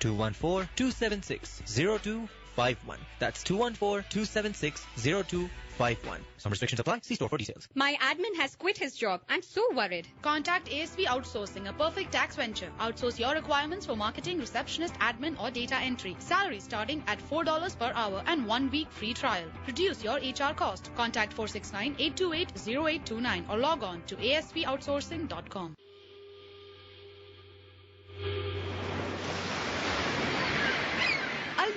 214-276-0251. That's 214-276-0251. Some restrictions apply. See store for details. My admin has quit his job. I'm so worried. Contact ASV Outsourcing, a perfect tax venture. Outsource your requirements for marketing, receptionist, admin or data entry. Salary starting at $4 per hour and 1 week free trial. Reduce your HR cost. Contact 469-828-0829 or log on to asvoutsourcing.com.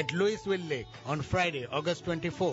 at Louisville Lake on Friday, August 24.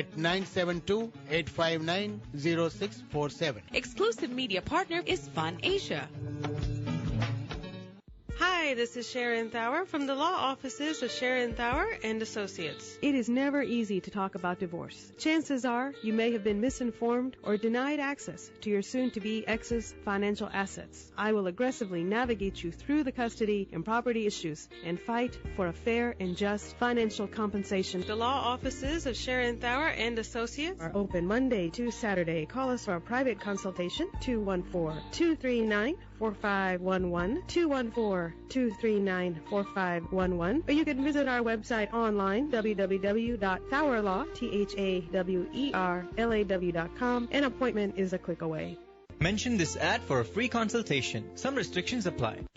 at 972-859-0647. Exclusive media partner is Fun Asia. Hi, this is Sharon Thawer from the law offices of Sharon Thawer and Associates. It is never easy to talk about divorce. Chances are you may have been misinformed or denied access to your soon-to-be ex's financial assets. I will aggressively navigate you through the custody and property issues and fight for a fair and just financial compensation. The law offices of Sharon Thawer and Associates are open Monday to Saturday. Call us for a private consultation, 214-239-4511, 214-239-4511, or you can visit our website online, www.thowerlaw.com. An appointment is a click away. Mention this ad for a free consultation. Some restrictions apply.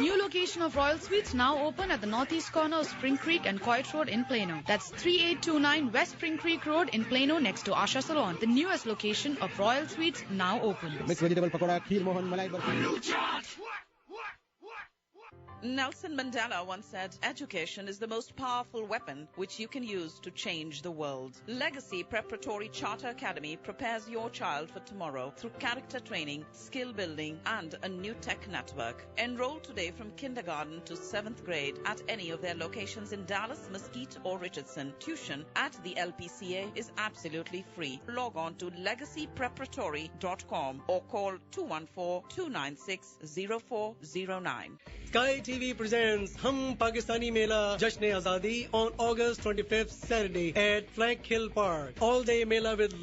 New location of Royal Sweets now open at the northeast corner of Spring Creek and Coit Road in Plano. That's 3829 West Spring Creek Road in Plano next to Asha Salon. The newest location of Royal Sweets now open. Mixed vegetable pakora, kheer mohan, malai barfi. Nelson Mandela once said, education is the most powerful weapon which you can use to change the world. Legacy Preparatory Charter Academy prepares your child for tomorrow through character training, skill building, and a new tech network. Enroll today from kindergarten to 7th grade at any of their locations in Dallas, Mesquite, or Richardson. Tuition at the LPCA is absolutely free. Log on to legacypreparatory.com or call 214-296-0409. Sky TV presents Hum Pakistani Mela Jashn-e Azadi on August 25th Saturday at Flank Hill Park. All day Mela with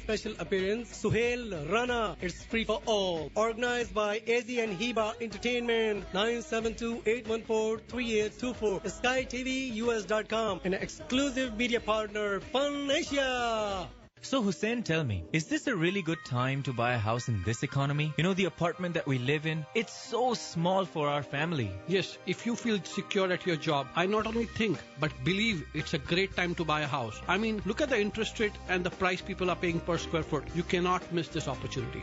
special appearance Suhail Rana. It's free for all. Organized by AZ and Hiba Entertainment. 972-814-3824. SkyTVUS.com. An exclusive media partner, Fun Asia. So Hussein, tell me, is this a really good time to buy a house in this economy? You know, the apartment that we live in, it's so small for our family. Yes, if you feel secure at your job, I not only think, but believe it's a great time to buy a house. I mean, look at the interest rate and the price people are paying per square foot. You cannot miss this opportunity.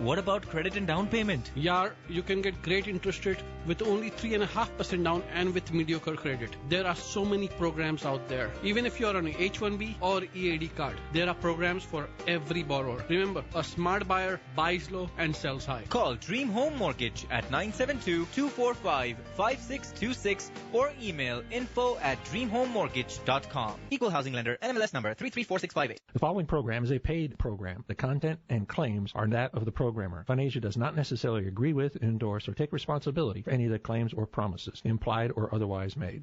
what about credit and down payment? Yaar, you can get great interest rate with only 3.5% down and with mediocre credit. There are so many programs out there. Even if you are on an H-1B or EAD card, there are programs for every borrower. Remember, a smart buyer buys low and sells high. Call Dream Home Mortgage at 972-245-5626 or email info@dreamhomemortgage.com. Equal housing lender, NMLS number 334658. The following program is a paid program. The content and claims are that of the programmer. FunAsia does not necessarily agree with, endorse, or take responsibility for any of the claims or promises, implied or otherwise made.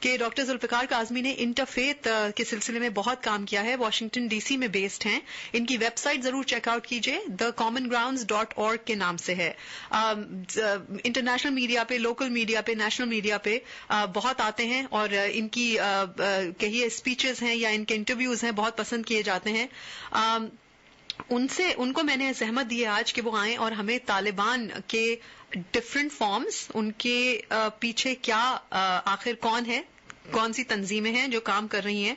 کہ doctor Zulfiqar Kazmi نے interfaith کے سلسلے میں بہت کام کیا ہے. Washington D C میں based ہیں. ان کی ویب سائٹ ضرور چیک آؤٹ کیجیے, thecommongrounds.org کے نام سے ہے. انٹرنیشنل میڈیا پہ, لوکل میڈیا پہ, نیشنل میڈیا پہ بہت آتے ہیں, اور ان کی کہیے اسپیچز ہیں یا ان کے انٹرویوز ہیں بہت پسند کیے جاتے ہیں. ان کو میں نے زحمت دی ہے آج کہ وہ آئیں اور ہمیں طالبان کے ڈفرینٹ فارمز, ان کے پیچھے کیا آخر کون ہے, کون سی تنظیمیں ہیں جو کام کر رہی ہیں,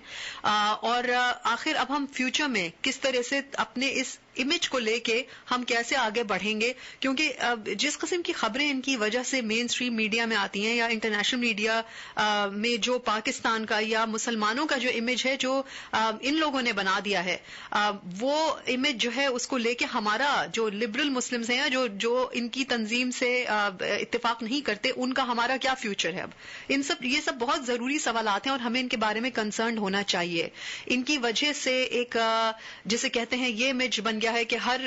اور آخر اب ہم فیوچر میں کس طرح سے اپنے اس امیج کو لے کے ہم کیسے آگے بڑھیں گے. کیونکہ جس قسم کی خبریں ان کی وجہ سے مین اسٹریم میڈیا میں آتی ہیں یا انٹرنیشنل میڈیا میں جو پاکستان کا یا مسلمانوں کا جو امیج ہے جو ان لوگوں نے بنا دیا ہے, وہ امیج جو ہے اس کو لے کے ہمارا جو لبرل مسلمز ہیں جو ان کی تنظیم سے اتفاق نہیں کرتے, ان کا ہمارا کیا فیوچر ہے. اب یہ سب بہت ضروری سوالات ہیں اور ہمیں ان کے بارے میں کنسرنڈ ہونا چاہیے. ان کی وجہ سے ایک جسے کہتے ہیں یہ امیج بن ہے کہ ہر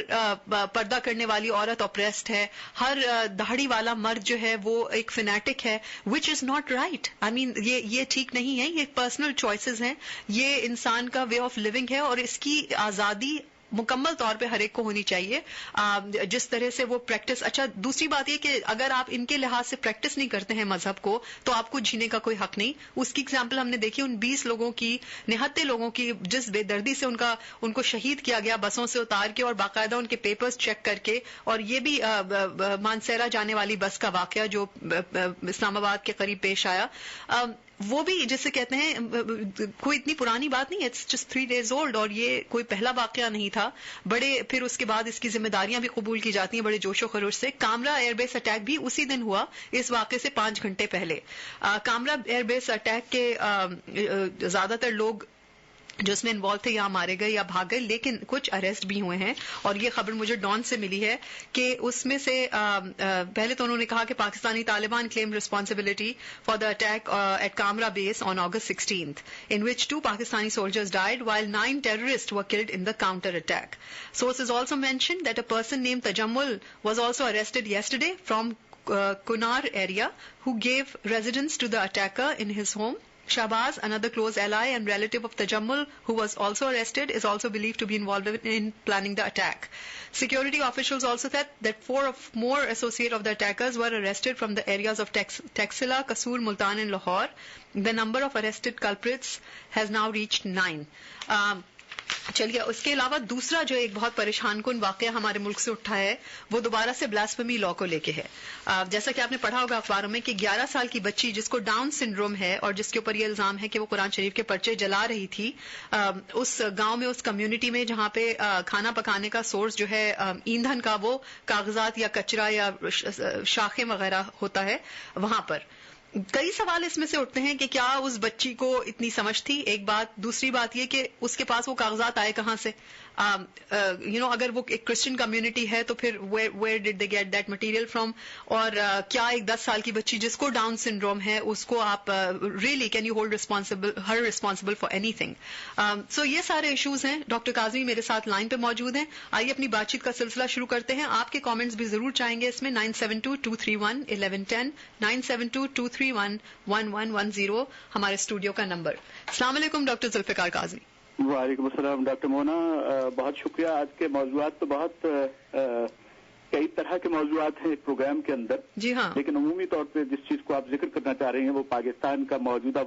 پردہ کرنے والی عورت اپریسڈ ہے, ہر داڑھی والا مرد جو ہے وہ ایک فنیٹک ہے, وچ از ناٹ رائٹ. آئی مین یہ ٹھیک نہیں ہے. یہ پرسنل چوائسیز ہیں, یہ انسان کا وے آف لیونگ ہے, اور اس کی آزادی مکمل طور پہ ہر ایک کو ہونی چاہیے جس طرح سے وہ پریکٹس. اچھا, دوسری بات یہ کہ اگر آپ ان کے لحاظ سے پریکٹس نہیں کرتے ہیں مذہب کو تو آپ کو جینے کا کوئی حق نہیں. اس کی اگزامپل ہم نے دیکھی ان 20 لوگوں کی, نہتے لوگوں کی, جس بے دردی سے ان کو شہید کیا گیا بسوں سے اتار کے اور باقاعدہ ان کے پیپرز چیک کر کے. اور یہ بھی مانسیرا جانے والی بس کا واقعہ جو اسلام آباد کے قریب پیش آیا, وہ بھی جسے کہتے ہیں کوئی اتنی پرانی بات نہیں ہے, اٹس جسٹ 3 days old, اور یہ کوئی پہلا واقعہ نہیں تھا. پھر اس کے بعد اس کی ذمہ داریاں بھی قبول کی جاتی ہیں بڑے جوش و خروش سے. کامرا ایئر بیس اٹیک بھی اسی دن ہوا, اس واقعے سے 5 گھنٹے پہلے. کامرا ایئر بیس اٹیک کے زیادہ تر لوگ جو اس میں انوالو تھے یہاں مارے گئے یا بھاگ گئے, لیکن کچھ اریسٹ بھی ہوئے ہیں. اور یہ خبر مجھے ڈان سے ملی ہے کہ اس میں سے پہلے تو انہوں نے کہا کہ Pakistani Taliban claim responsibility for the attack at Kamra base on August 16th, in which 2 Pakistani soldiers died while 9 terrorists were killed in the counter attack. Sources also mentioned that a person named Tajammul was also arrested yesterday from Kunar area, who gave residence to the attacker in his home. Shahbaz, another close ally and relative of Tajammul, who was also arrested, is also believed to be involved in planning the attack. Security officials also said that 4 more associates of the attackers were arrested from the areas of Taxila, Kasur, Multan and Lahore. The number of arrested culprits has now reached 9. چلیے, اس کے علاوہ دوسرا جو ایک بہت پریشان کن واقعہ ہمارے ملک سے اٹھا ہے وہ دوبارہ سے بلاسفیمی لا کو لے کے ہے. جیسا کہ آپ نے پڑھا ہوگا اخباروں میں کہ 11 سال کی بچی جس کو ڈاؤن سنڈروم ہے اور جس کے اوپر یہ الزام ہے کہ وہ قرآن شریف کے پرچے جلا رہی تھی, اس گاؤں میں, اس کمیونٹی میں جہاں پہ کھانا پکانے کا سورس جو ہے ایندھن کا وہ کاغذات یا کچرا یا شاخیں وغیرہ ہوتا ہے, وہاں پر کئی سوال اس میں سے اٹھتے ہیں کہ کیا اس بچی کو اتنی سمجھ تھی, ایک بات. دوسری بات یہ کہ اس کے پاس وہ کاغذات آئے کہاں سے. اگر وہ ایک کرسچن کمیونٹی ہے تو پھر where did they get that material from. اور کیا ایک 10 سال کی بچی جس کو ڈاؤن سنڈروم ہے اس کو آپ really can you hold her responsible for anything. So یہ سارے ایشوز ہیں. ڈاکٹر کاظمی میرے ساتھ لائن پہ موجود ہیں. آئیے اپنی بات چیت کا سلسلہ شروع کرتے ہیں. آپ کے کامنٹس بھی ضرور چاہیں گے اس میں. 972-231-1110 972-231-1110 ہمارے اسٹوڈیو کا نمبر. السلام علیکم ڈاکٹر ذوالفقار کاظمی. وعلیکم السلام ڈاکٹر مونا, بہت شکریہ. آج کے موضوعات تو بہت کئی طرح کے موضوعات ہیں ایک پروگرام کے اندر. جی ہاں, لیکن عمومی طور پہ جس چیز کو آپ ذکر کرنا چاہ رہے ہیں وہ پاکستان کا موجودہ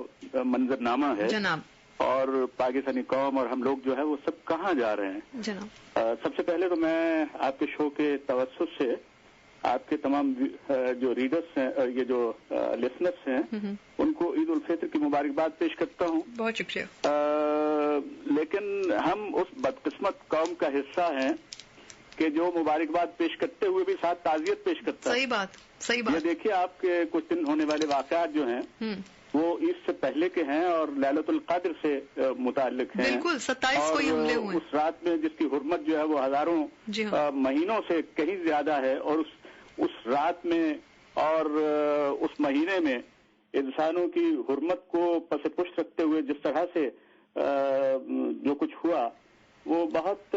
منظرنامہ ہے جناب, اور پاکستانی قوم اور ہم لوگ جو ہے وہ سب کہاں جا رہے ہیں جناب. سب سے پہلے تو میں آپ کے شو کے توسط سے آپ کے تمام جو ریڈرز ہیں, یہ جو لسنرز ہیں, ان کو عید الفطر کی مبارکباد پیش کرتا ہوں. بہت شکریہ. لیکن ہم اس بدقسمت قوم کا حصہ ہیں کہ جو مبارکباد پیش کرتے ہوئے بھی ساتھ تعزیت پیش کرتا ہے. صحیح بات, صحیح بات. یہ دیکھیے آپ کے کچھ دن ہونے والے واقعات جو ہیں وہ عید سے پہلے کے ہیں اور لیلۃ القدر سے متعلق ہیں. بالکل, 27 کو یہ حملے ہوئے. اس رات میں جس کی حرمت جو ہے وہ ہزاروں مہینوں سے کہیں زیادہ ہے, اور اس رات میں اور اس مہینے میں انسانوں کی حرمت کو پس پشت رکھتے ہوئے جس طرح سے جو کچھ ہوا وہ بہت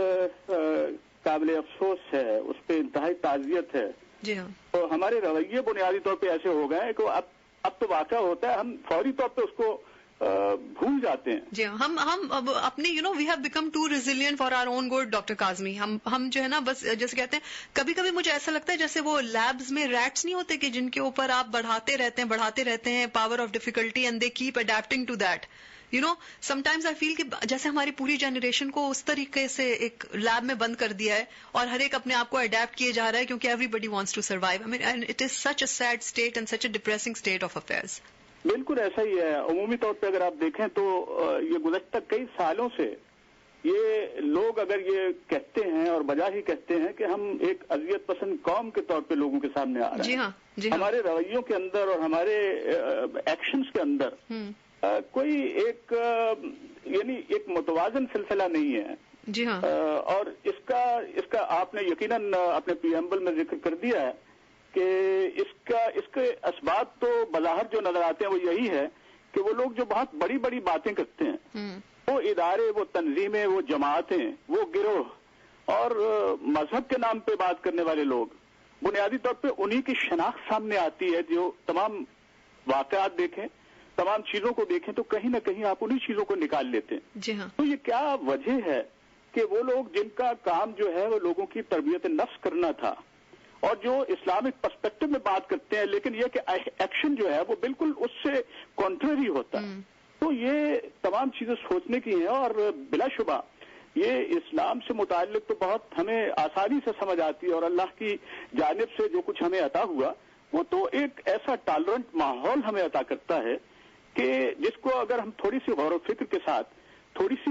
قابل افسوس ہے, اس پہ انتہائی تعزیت ہے. جی ہاں. تو ہمارے رویے بنیادی طور پہ ایسے ہو گئے کہ اب اب تو واقعہ ہوتا ہے ہم فوری طور پہ اس کو بھول جاتے ہیں. جی ہم اپنے we have become to resilient for our own good. Doctor Kazmi ہم جو ہے نا بس جیسے کہتے ہیں کبھی کبھی مجھے ایسا لگتا ہے جیسے وہ لیبز میں ریٹس نہیں ہوتے کہ جن کے اوپر آپ بڑھاتے رہتے ہیں power of difficulty and they keep adapting to that. Sometimes I feel کہ جیسے ہماری پوری جنریشن کو اس طریقے سے ایک لیب میں بند کر دیا ہے اور ہر ایک اپنے آپ کو اڈیپٹ کیے جا رہا ہے کیونکہ everybody wants to survive. I mean and it is such a sad state and such a depressing state of affairs. بالکل ایسا ہی ہے. عمومی طور پہ اگر آپ دیکھیں تو یہ گزشتہ کئی سالوں سے یہ لوگ اگر یہ کہتے ہیں اور بجا ہی کہتے ہیں کہ ہم ایک اذیت پسند قوم کے طور پہ لوگوں کے سامنے آ رہے ہیں. جی ہاں. ہمارے رویوں کے اندر اور ہمارے ایکشنز کے اندر کوئی ایک ایک متوازن سلسلہ نہیں ہے. جی ہاں. اور اس کا آپ نے یقیناً اپنے پریمبل میں ذکر کر دیا ہے کہ اس کے اسباب تو بظاہر جو نظر آتے ہیں وہ یہی ہے کہ وہ لوگ جو بہت بڑی بڑی باتیں کرتے ہیں وہ ادارے، وہ تنظیمیں، وہ جماعتیں، وہ گروہ اور مذہب کے نام پہ بات کرنے والے لوگ بنیادی طور پہ انہی کی شناخت سامنے آتی ہے. جو تمام واقعات دیکھیں، تمام چیزوں کو دیکھیں تو کہیں نہ کہیں آپ انہی چیزوں کو نکال لیتے ہیں. جی ہاں. تو یہ کیا وجہ ہے کہ وہ لوگ جن کا کام جو ہے وہ لوگوں کی تربیت نفس کرنا تھا اور جو اسلامک پرسپیکٹو میں بات کرتے ہیں لیکن یہ کہ ایکشن جو ہے وہ بالکل اس سے کانٹریری ہوتا ہے. تو یہ تمام چیزیں سوچنے کی ہیں اور بلا شبہ یہ اسلام سے متعلق تو بہت ہمیں آسانی سے سمجھ آتی ہے اور اللہ کی جانب سے جو کچھ ہمیں عطا ہوا وہ تو ایک ایسا ٹالرنٹ ماحول ہمیں عطا کرتا ہے کہ جس کو اگر ہم تھوڑی سی غور و فکر کے ساتھ تھوڑی سی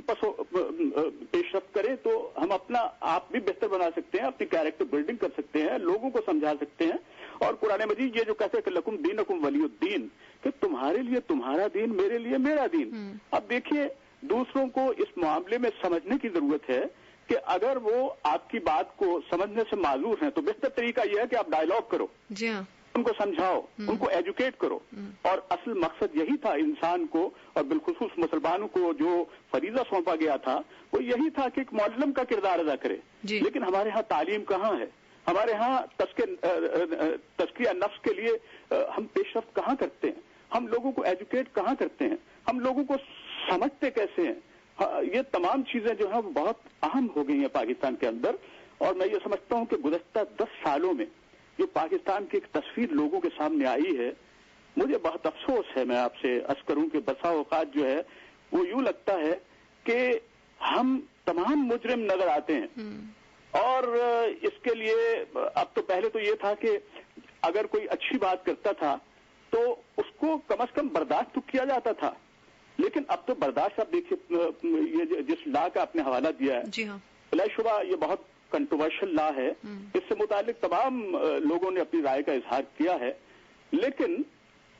پیش رفت کریں تو ہم اپنا آپ بھی بہتر بنا سکتے ہیں، اپنی کیریکٹر بلڈنگ کر سکتے ہیں، لوگوں کو سمجھا سکتے ہیں. اور قرآن مجید یہ جو کہتے ہیں کہ لکم دینکم ولی الدین، کہ تمہارے لیے تمہارا دین، میرے لیے میرا دین. اب دیکھیے دوسروں کو اس معاملے میں سمجھنے کی ضرورت ہے کہ اگر وہ آپ کی بات کو سمجھنے سے معذور ہیں تو بہتر طریقہ یہ ہے کہ آپ ڈائیلاگ کرو. جی ہاں. ان کو سمجھاؤ، ان کو ایجوکیٹ کرو. اور اصل مقصد یہی تھا انسان کو اور بالخصوص مسلمانوں کو جو فریضہ سونپا گیا تھا وہ یہی تھا کہ ایک معلم کا کردار ادا کرے. لیکن ہمارے ہاں تعلیم کہاں ہے؟ ہمارے ہاں تزکیہ نفس کے لیے ہم پیش رفت کہاں کرتے ہیں؟ ہم لوگوں کو ایجوکیٹ کہاں کرتے ہیں؟ ہم لوگوں کو سمجھتے کیسے ہیں؟ یہ تمام چیزیں جو ہیں وہ بہت اہم ہو گئی ہیں پاکستان کے اندر. اور میں یہ سمجھتا ہوں کہ گزشتہ 10 سالوں میں جو پاکستان کی ایک تصویر لوگوں کے سامنے آئی ہے، مجھے بہت افسوس ہے، میں آپ سے عرض کروں کہ بسا اوقات جو ہے وہ یوں لگتا ہے کہ ہم تمام مجرم نظر آتے ہیں. اور اس کے لیے اب تو پہلے تو یہ تھا کہ اگر کوئی اچھی بات کرتا تھا تو اس کو کم از کم برداشت تو کیا جاتا تھا، لیکن اب تو برداشت آپ دیکھیے یہ جس لا کا آپ نے حوالہ دیا ہے. جی ہاں. بلا شبہ یہ بہت کنٹروورشل لا ہے، اس سے متعلق تمام لوگوں نے اپنی رائے کا اظہار کیا ہے. لیکن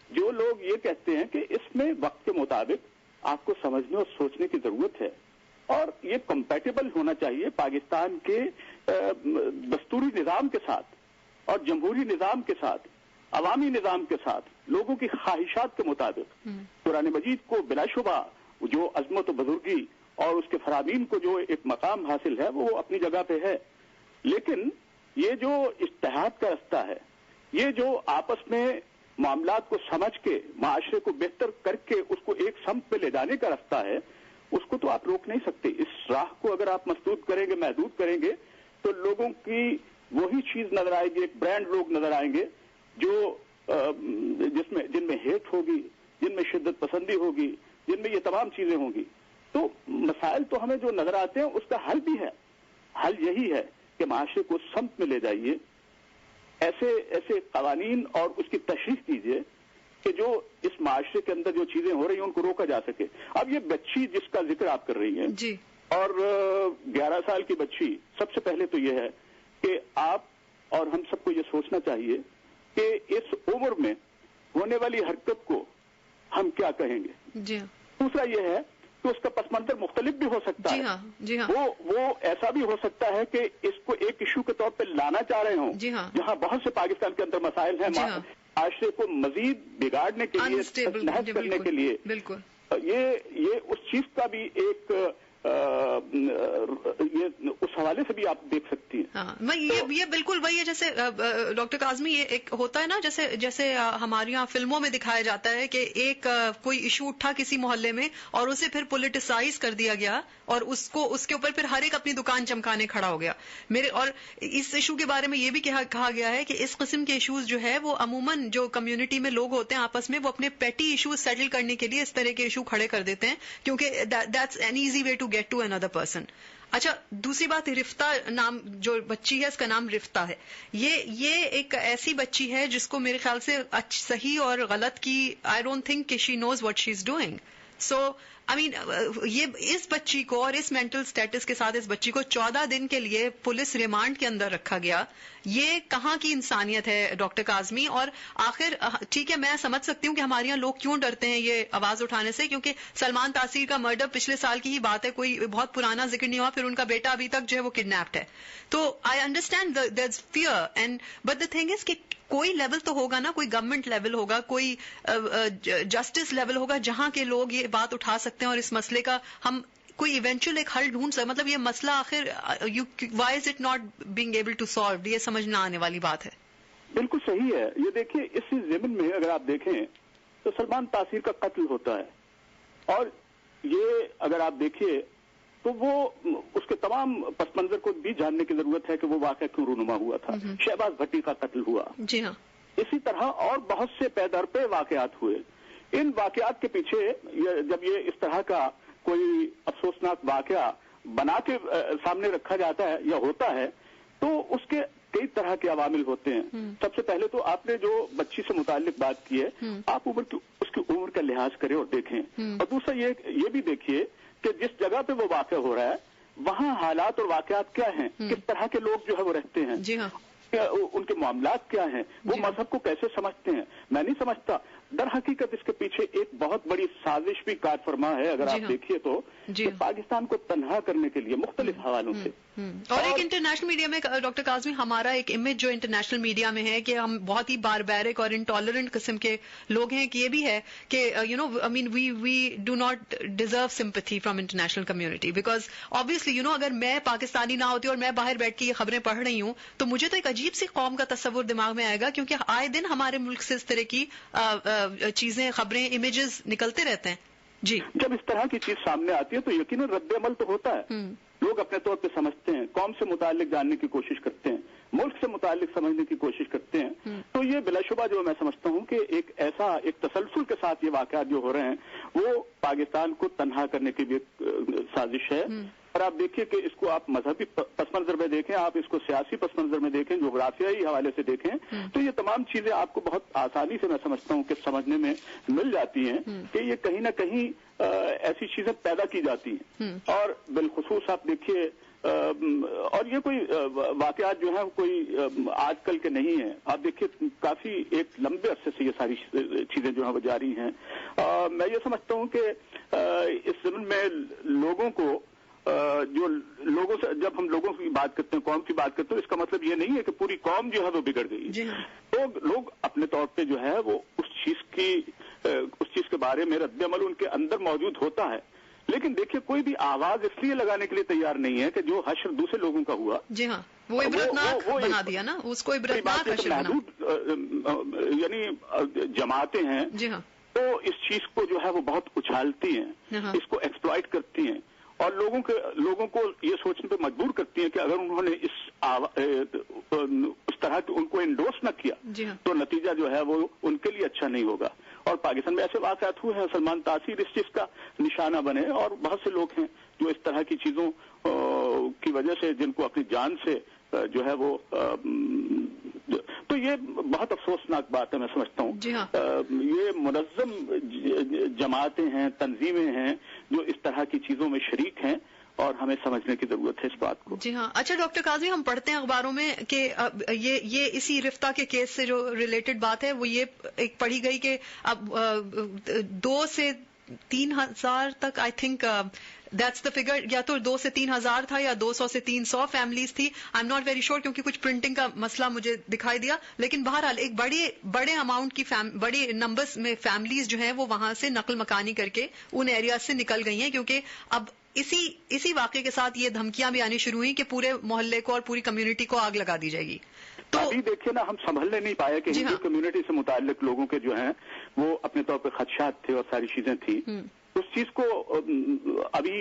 جو لوگ یہ کہتے ہیں کہ اس میں وقت کے مطابق آپ کو سمجھنے اور سوچنے کی ضرورت ہے اور یہ کمپیٹیبل ہونا چاہیے پاکستان کے دستوری نظام کے ساتھ اور جمہوری نظام کے ساتھ، عوامی نظام کے ساتھ، لوگوں کی خواہشات کے مطابق. قرآن مجید کو بلا شبہ جو عظمت و بزرگی اور اس کے فرامین کو جو ایک مقام حاصل ہے وہ اپنی جگہ پہ ہے، لیکن یہ جو اجتہاد کا رستہ ہے، یہ جو آپس میں معاملات کو سمجھ کے معاشرے کو بہتر کر کے اس کو ایک سمت پہ لے جانے کا رستہ ہے، اس کو تو آپ روک نہیں سکتے. اس راہ کو اگر آپ مسدود کریں گے، محدود کریں گے تو لوگوں کی وہی چیز نظر آئے گی، ایک برانڈ لوگ نظر آئیں گے جو جن میں ہیٹ ہوگی، جن میں شدت پسندی ہوگی، جن میں یہ تمام چیزیں ہوں گی. تو مسائل تو ہمیں جو نظر آتے ہیں اس کا حل بھی ہے. حل یہی ہے کہ معاشرے کو سمت میں لے جائیے، ایسے قوانین اور اس کی تشریح کیجیے کہ جو اس معاشرے کے اندر جو چیزیں ہو رہی ہیں ان کو روکا جا سکے. اب یہ بچی جس کا ذکر آپ کر رہی ہیں جی، اور 11 سال کی بچی، سب سے پہلے تو یہ ہے کہ آپ اور ہم سب کو یہ سوچنا چاہیے کہ اس عمر میں ہونے والی حرکت کو ہم کیا کہیں گے. جی. دوسرا یہ ہے کہ اس کا پس منظر مختلف بھی ہو سکتا ہے. جی ہاں. وہ ایسا بھی ہو سکتا ہے کہ اس کو ایک ایشو کے طور پہ لانا چاہ رہے ہوں. جی ہاں. جہاں بہت سے پاکستان کے اندر مسائل ہیں، معاشرے کو مزید بگاڑنے کے لیے، نہض کرنے کے لیے. بالکل. یہ اس چیز کا بھی ایک یہ اس حوالے سے بھی آپ دیکھ سکتی ہیں. ہاں میں یہ بالکل وہی ہے جیسے ڈاکٹر کاظمی یہ ایک ہوتا ہے نا جیسے ہمارے یہاں فلموں میں دکھایا جاتا ہے کہ ایک کوئی ایشو اٹھا کسی محلے میں اور اسے پھر پولیٹیسائز کر دیا گیا اور اس کے اوپر پھر ہر ایک اپنی دکان چمکانے کھڑا ہو گیا. اور اس ایشو کے بارے میں یہ بھی کہا گیا ہے کہ اس قسم کے ایشوز جو ہے وہ عموماً جو کمیونٹی میں لوگ ہوتے ہیں آپس میں وہ اپنے پیٹی ایشوز سیٹل کرنے کے لیے اس طرح کے ایشو کھڑے کر دیتے ہیں کیونکہ that's an easy way to get to اندر پرسن. اچھا دوسری بات رفتہ نام جو بچی ہے اس کا نام رفتہ ہے. یہ ایک ایسی بچی ہے جس کو میرے خیال سے صحیح اور غلط کی آئی ڈونٹ تھنک کہ شی knows what she is doing. سو آئی مین یہ اس بچی کو اور اس مینٹل سٹیٹس کے ساتھ اس بچی کو 14 دن کے لیے پولیس ریمانڈ کے اندر رکھا گیا. یہ کہاں کی انسانیت ہے ڈاکٹر کاظمی؟ اور آخر ٹھیک ہے میں سمجھ سکتی ہوں کہ ہمارے یہاں لوگ کیوں ڈرتے ہیں یہ آواز اٹھانے سے کیونکہ سلمان تاثیر کا مرڈر پچھلے سال کی ہی بات ہے, کوئی بہت پرانا ذکر نہیں ہوا, پھر ان کا بیٹا ابھی تک جو ہے وہ کڈنیپڈ ہے. تو I understand there is fear and but the thing is کہ کوئی لیول تو ہوگا نا, کوئی گورنمنٹ لیول ہوگا, کوئی جسٹس لیول ہوگا جہاں کے لوگ یہ بات اٹھا سکتے ہیں اور اس مسئلے کا ہم کوئی ایونچوئل ایک حل ڈھونڈ سکتے. مطلب یہ مسئلہ آخر why is it not being able to solve, یہ سمجھ نہ آنے والی بات ہے. بالکل صحیح ہے. یہ دیکھیے اس ضمن میں اگر آپ دیکھیں تو سلمان تاثیر کا قتل ہوتا ہے اور یہ اگر آپ دیکھیے تو وہ اس کے تمام پس منظر کو بھی جاننے کی ضرورت ہے کہ وہ واقعہ کیوں رونما ہوا تھا. شہباز بھٹی کا قتل ہوا, جی ہاں, اسی طرح اور بہت سے پے در پہ واقعات ہوئے. ان واقعات کے پیچھے جب یہ اس طرح کا کوئی افسوسناک واقعہ بنا کے سامنے رکھا جاتا ہے یا ہوتا ہے تو اس کے کئی طرح کے عوامل ہوتے ہیں. سب سے پہلے تو آپ نے جو بچی سے متعلق بات کی ہے آپ اس کی عمر کا لحاظ کریں اور دیکھیں, اور دوسرا یہ بھی دیکھیے کہ جس جگہ پہ وہ واقع ہو رہا ہے وہاں حالات اور واقعات کیا ہیں, کس طرح کے لوگ جو ہے وہ رہتے ہیں, جی ہاں, ان کے معاملات کیا ہیں, وہ مذہب کو کیسے سمجھتے ہیں. میں نہیں سمجھتا. در حقیقت اس کے پیچھے ایک بہت بڑی سازش بھی کار فرما ہے اگر آپ دیکھیے تو پاکستان کو تنہا کرنے کے لیے مختلف حوالوں سے. اور ایک انٹرنیشنل میڈیا میں ڈاکٹر کاظمی ہمارا ایک امیج جو انٹرنیشنل میڈیا میں ہے کہ ہم بہت ہی باربیرک اور انٹالرنٹ قسم کے لوگ ہیں, کہ یہ بھی ہے کہ you know I mean we do not deserve sympathy from international community because obviously you know اگر میں پاکستانی نہ ہوتی اور میں باہر بیٹھ کے یہ خبریں پڑھ رہی ہوں تو مجھے تو ایک عجیب سی قوم کا تصور دماغ میں آئے گا کیونکہ آئے دن ہمارے ملک سے اس طرح کی چیزیں, خبریں, امیجز نکلتے رہتے ہیں. جی جب اس طرح کی چیز سامنے آتی ہے تو یقیناً رد عمل تو ہوتا ہے. لوگ اپنے طور پہ سمجھتے ہیں, قوم سے متعلق جاننے کی کوشش کرتے ہیں, ملک سے متعلق سمجھنے کی کوشش کرتے ہیں. تو یہ بلا شبہ جو میں سمجھتا ہوں کہ ایک تسلسل کے ساتھ یہ واقعات جو ہو رہے ہیں وہ پاکستان کو تنہا کرنے کی بھی ایک سازش ہے. اور آپ دیکھیے کہ اس کو آپ مذہبی پس منظر میں دیکھیں, آپ اس کو سیاسی پس منظر میں دیکھیں, جغرافیائی حوالے سے دیکھیں, تو یہ تمام چیزیں آپ کو بہت آسانی سے میں سمجھتا ہوں کہ سمجھنے میں مل جاتی ہیں کہ یہ کہیں نہ کہیں ایسی چیزیں پیدا کی جاتی ہیں. اور بالخصوص آپ دیکھیے اور یہ کوئی واقعات جو ہیں کوئی آج کل کے نہیں ہیں. آپ دیکھیے کافی ایک لمبے عرصے سے یہ ساری چیزیں جو ہیں وہ جاری ہیں. میں یہ سمجھتا ہوں کہ اس ضمن میں لوگوں کو جو لوگوں سے جب ہم لوگوں کی بات کرتے ہیں, قوم کی بات کرتے ہیں, اس کا مطلب یہ نہیں ہے کہ پوری قوم جو ہے وہ بگڑ گئی. لوگ اپنے طور پہ جو ہے وہ اس چیز کے بارے میں رد عمل ان کے اندر موجود ہوتا ہے. لیکن دیکھیے کوئی بھی آواز اس لیے لگانے کے لیے تیار نہیں ہے کہ جو حشر دوسرے لوگوں کا ہوا, جی ہاں, وہ عبرتناک بنا دیا نا, اس کو عبرتناک حشر بنا. یعنی جماعتیں ہیں, جی ہاں, تو اس چیز کو جو ہے وہ بہت اچھالتی ہیں, اس کو ایکسپلائٹ کرتی ہیں اور لوگوں کو یہ سوچنے پہ مجبور کرتی ہیں کہ اگر انہوں نے اس طرح ان کو انڈورس نہ کیا تو نتیجہ جو ہے وہ ان کے لیے اچھا نہیں ہوگا. اور پاکستان میں ایسے واقعات ہوئے ہیں, سلمان تاثیر اس چیز کا نشانہ بنے, اور بہت سے لوگ ہیں جو اس طرح کی چیزوں کی وجہ سے جن کو اپنی جان سے جو ہے وہ تو یہ بہت افسوسناک بات ہے. میں سمجھتا ہوں یہ منظم جماعتیں ہیں, تنظیمیں ہیں جو اس طرح کی چیزوں میں شریک ہیں اور ہمیں سمجھنے کی ضرورت ہے اس بات کو. جی ہاں. اچھا ڈاکٹر کاظمی, ہم پڑھتے ہیں اخباروں میں کہ یہ اسی رفتہ کے کیس سے جو ریلیٹڈ بات ہے وہ یہ ایک پڑھی گئی کہ اب 2 سے 3 ہزار تک, I think that's the figure, یا تو 2 سے 3 ہزار تھا یا 200 سے 300 فیملیز تھی. I am not very sure کیونکہ کچھ پرنٹنگ کا مسئلہ مجھے دکھائی دیا, لیکن بہرحال ایک بڑے اماؤنٹ کی بڑے نمبرز میں فیملیز جو ہیں وہ وہاں سے نقل مکانی کر کے ان ایریاز سے نکل گئی ہیں کیونکہ اب اسی واقعے کے ساتھ یہ دھمکیاں بھی آنی شروع ہوئی کہ پورے محلے کو اور پوری کمیونٹی کو آگ لگا دی جائے گی. تو ابھی دیکھیے نا, ہم سنبھلنے نہیں پائے کہ ہندو کمیونٹی سے متعلق لوگوں کے جو ہیں وہ اپنے طور پہ خدشات تھے اور ساری چیزیں تھیں. اس چیز کو ابھی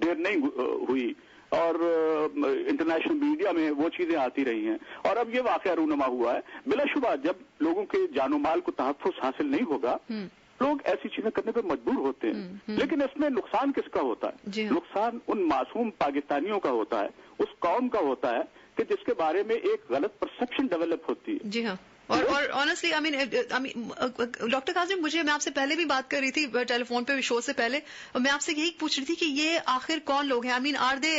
دیر نہیں ہوئی اور انٹرنیشنل میڈیا میں وہ چیزیں آتی رہی ہیں, اور اب یہ واقعہ رونما ہوا ہے. بلا شبہ جب لوگوں کے جان و مال کو تحفظ حاصل نہیں ہوگا لوگ ایسی چیزیں کرنے پہ مجبور ہوتے ہیں. لیکن اس میں نقصان کس کا ہوتا ہے؟ نقصان ان معصوم پاکستانیوں کا ہوتا ہے, اس قوم کا ہوتا ہے کہ جس کے بارے میں ایک غلط پرسپشن ڈیولپ ہوتی ہے. جی ہاں, اور آنیسٹلی ڈاکٹر کاظم, میں آپ سے پہلے بھی بات کر رہی تھی ٹیلی فون پہ شو سے پہلے, اور میں آپ سے یہی پوچھ رہی تھی کہ یہ آخر کون لوگ ہیں؟ Are they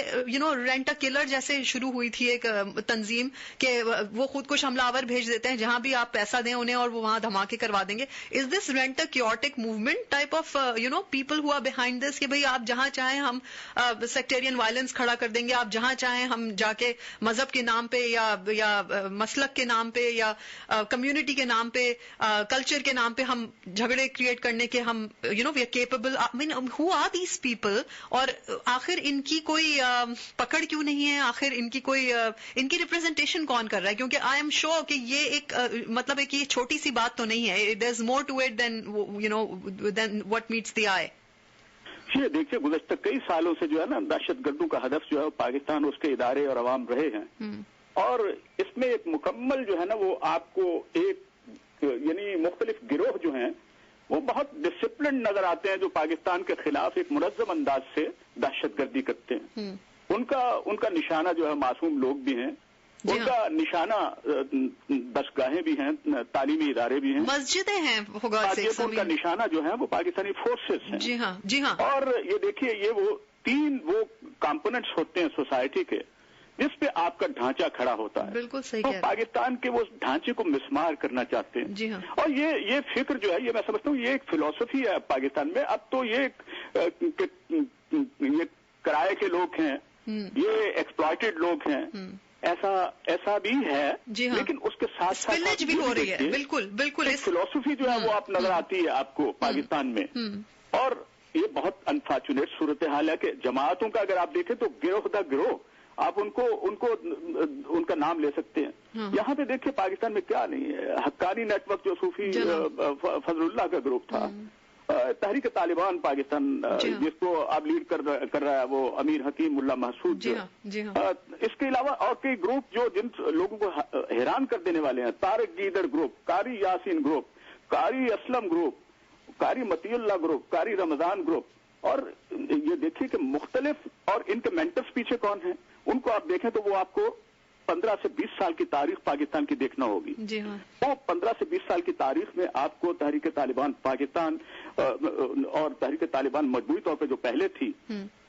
rent a killer جیسے شروع ہوئی تھی ایک تنظیم کہ وہ خود کش حملہ آور بھیج دیتے ہیں جہاں بھی آپ پیسہ دیں انہیں اور وہ وہاں دھماکے کروا دیں گے. Is this rent a chaotic movement type of people who are behind this کہ بھئی آپ جہاں چاہیں ہم سیکٹیرین وائلنس کھڑا کر دیں گے, آپ جہاں چاہیں ہم جا کے مذہب کے نام پہ یا مسلک کے نام پہ یا کمیونٹی کے نام پہ, کلچر کے نام پہ ہم جھگڑے کریٹ کرنے کے ہم we are capable. Who are these people, اور آخر ان کی کوئی پکڑ کیوں نہیں ہے؟ آخر ان کی کوئی ان کی ریپرزینٹیشن کون کر رہا ہے؟ کیونکہ آئی ایم شیور کہ یہ ایک مطلب ہے کہ یہ چھوٹی سی بات تو نہیں ہے. There is more to it than what meets the eye. دیکھیے, گزشتہ کئی سالوں سے جو ہے نا دہشت گردوں کا ہدف جو ہے پاکستان, اس کے ادارے اور عوام رہے ہیں, اور اس میں ایک مکمل جو ہے نا وہ آپ کو ایک یعنی مختلف گروہ جو ہیں وہ بہت ڈسپلن نظر آتے ہیں جو پاکستان کے خلاف ایک منظم انداز سے دہشت گردی کرتے ہیں. ان کا نشانہ جو ہے معصوم لوگ بھی ہیں, ان کا نشانہ دستگاہیں بھی ہیں, تعلیمی ادارے بھی ہیں, مسجدیں ہیں, ان کا نشانہ جو ہے وہ پاکستانی فورسز ہیں. جی ہاں, جی ہاں. اور یہ دیکھیے, یہ وہ تین کمپوننٹس ہوتے ہیں سوسائٹی کے جس پہ آپ کا ڈھانچہ کھڑا ہوتا ہے. بالکل صحیح. تو پاکستان کے وہ ڈھانچے کو مسمار کرنا چاہتے ہیں. جی ہاں. اور یہ فکر جو ہے, یہ میں سمجھتا ہوں یہ ایک فلسفی ہے پاکستان میں. اب تو یہ کرائے کے لوگ ہیں, یہ ایکسپلائٹڈ لوگ ہیں, ایسا بھی ہے. جی ہاں. لیکن اس کے ساتھ ساتھ بھی ہو رہی ہے. بالکل بالکل. فلسفی جو ہے وہ آپ نظر آتی ہے آپ کو پاکستان میں. اور یہ بہت انفارچونیٹ صورتحال ہے کہ جماعتوں کا اگر آپ دیکھیں تو گروہ دا گروہ آپ ان کا نام لے سکتے ہیں. یہاں پہ دیکھیں پاکستان میں کیا نہیں ہے. حقانی نیٹ ورک جو صوفی فضل اللہ کا گروپ تھا, تحریک طالبان پاکستان جس کو اب لیڈ کر رہا ہے وہ امیر حکیم ملا محسود. اس کے علاوہ اور کئی گروپ جو جن لوگوں کو حیران کر دینے والے ہیں. طارق گیدڑ گروپ, قاری یاسین گروپ, قاری اسلم گروپ, قاری متی اللہ گروپ, قاری رمضان گروپ. اور یہ دیکھیے کہ مختلف, اور ان کے مینٹرز پیچھے کون ہیں ان کو آپ دیکھیں تو وہ آپ کو 15 سے 20 سال کی تاریخ پاکستان کی دیکھنا ہوگی. جی ہاں. وہ 15 سے 20 سال کی تاریخ میں آپ کو تحریک طالبان پاکستان اور تحریک طالبان مجموعی طور پہ جو پہلے تھی,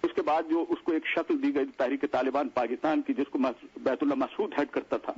اس کے بعد جو اس کو ایک شکل دی گئی تحریک طالبان پاکستان کی جس کو بیت اللہ مسعود ہیڈ کرتا تھا,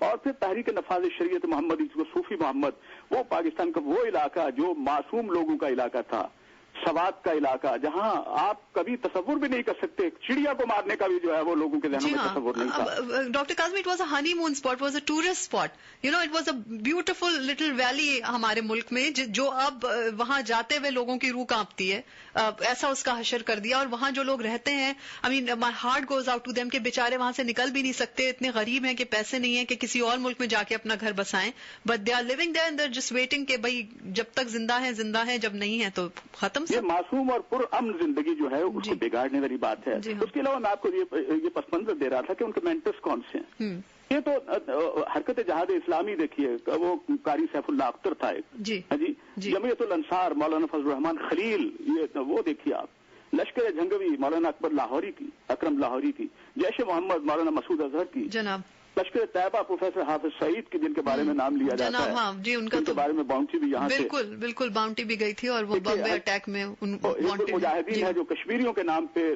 اور پھر تحریک نفاذ شریعت محمدی جس کو صوفی محمد, وہ پاکستان کا وہ علاقہ جو معصوم لوگوں کا علاقہ تھا, سوات کا علاقہ جہاں آپ کبھی تصور بھی نہیں کر سکتے. چڑیا کو مارنے کا بھی جو ہے وہ لوگوں کے ذہنوں میں تصور نہیں تھا. Doctor Kazim, it was a honey moon spot, was a tourist spot. It was a beautiful little valley ہمارے ملک میں جو اب وہاں جاتے ہوئے لوگوں کی روح کانپتی ہے. ایسا اس کا حشر کر دیا. اور وہاں جو لوگ رہتے ہیں, my heart goes out to them کہ بیچارے وہاں سے نکل بھی نہیں سکتے, اتنے غریب ہیں کہ پیسے نہیں ہیں کہ کسی اور ملک میں جا کے اپنا گھر بسائیں. But they are living there and they are just waiting کہ بھائی جب تک زندہ ہے, جب نہیں ہے تو ختم. یہ معصوم اور پر امن زندگی جو ہے اس کو بگاڑنے والی بات ہے. اس کے علاوہ میں آپ کو یہ پس منظر دے رہا تھا کہ ان کے مینٹرز کون سے ہیں. یہ تو حرکت جہاد اسلامی دیکھیے, وہ قاری سیف اللہ اختر تھا ایک, جمعیت الانصار مولانا فضل الرحمان خلیل, یہ وہ دیکھیے آپ, لشکر جھنگوی مولانا اکبر لاہوری کی, اکرم لاہوری کی, جیش محمد مولانا مسعود اظہر کی, جناب لشکر طیبہ پروفیسر حافظ سعید کی جن کے بارے میں نام لیا جاتا ہے. ہاں جی, ان کے بارے میں باؤنٹی بھی یہاں سے بالکل باؤنٹی بھی گئی تھی, اور وہ بمبے اٹیک میں مجاہدین ہے جو کشمیریوں کے نام پہ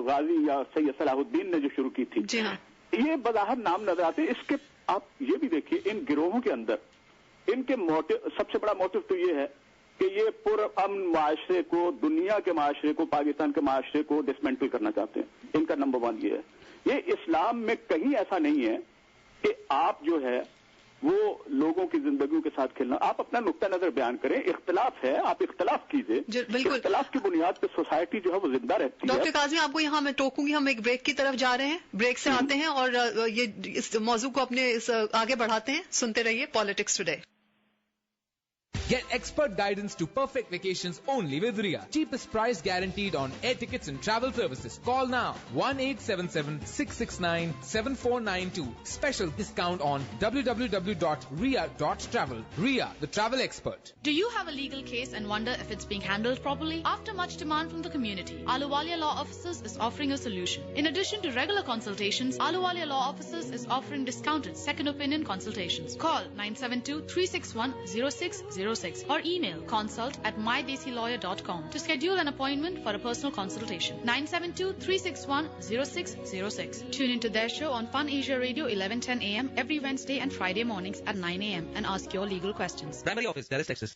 غازی یا سید صلاح الدین نے جو شروع کی تھی. جی ہاں. یہ بظاہر نام نظر آتے. اس کے آپ یہ بھی دیکھیے ان گروہوں کے اندر ان کے موٹو, سب سے بڑا موٹو تو یہ ہے کہ یہ پر امن معاشرے کو, دنیا کے معاشرے کو, پاکستان کے معاشرے کو ڈسمینٹل کرنا چاہتے ہیں. ان کا نمبر 1 یہ ہے. یہ اسلام میں کہیں ایسا نہیں ہے کہ آپ جو ہے وہ لوگوں کی زندگیوں کے ساتھ کھیلنا. آپ اپنا نقطہ نظر بیان کریں, اختلاف ہے, آپ اختلاف کیجیے. اختلاف کی بنیاد پہ سوسائٹی جو ہے وہ زندہ رہتی ہے. ڈاکٹر کاظمی, آپ کو یہاں میں ٹوکوں گی, ہم ایک بریک کی طرف جا رہے ہیں, بریک سے آتے ہیں اور یہ اس موضوع کو اپنے آگے بڑھاتے ہیں. سنتے رہیے politics today. Get expert guidance to perfect vacations only with Ria. Cheapest price guaranteed on air tickets and travel services. Call now 1-877-669-7492. Special discount on www.ria.travel. Ria, the travel expert. Do you have a legal case and wonder if it's being handled properly? After much demand from the community, Ahluwalia Law Offices is offering a solution. In addition to regular consultations, Ahluwalia Law Offices is offering discounted second opinion consultations. Call 972-361-0606 or email consult@mydesilawyer.com to schedule an appointment for a personal consultation. 972-361-0606. Tune into their show on Fun Asia Radio 11:10 a.m. every Wednesday and Friday mornings at 9 a.m. and ask your legal questions. Primary office, Dallas, Texas.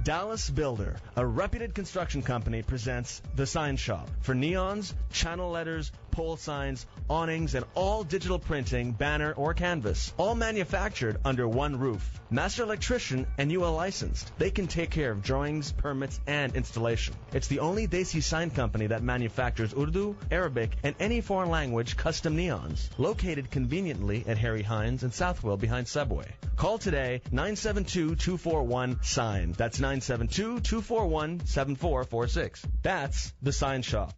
Dallas Builder, a reputed construction company, presents The Sign Shop for neons, channel letters, pole signs, awnings, and all digital printing, banner, or canvas, all manufactured under one roof. Master electrician and UL licensed. They can take care of drawings, permits, and installation. It's the only Desi sign company that manufactures Urdu, Arabic, and any foreign language custom neons. Located conveniently at Harry Hines and Southwell behind Subway. Call today, 972-241-SIGN. That's 972-241-7446. That's The Sign Shop.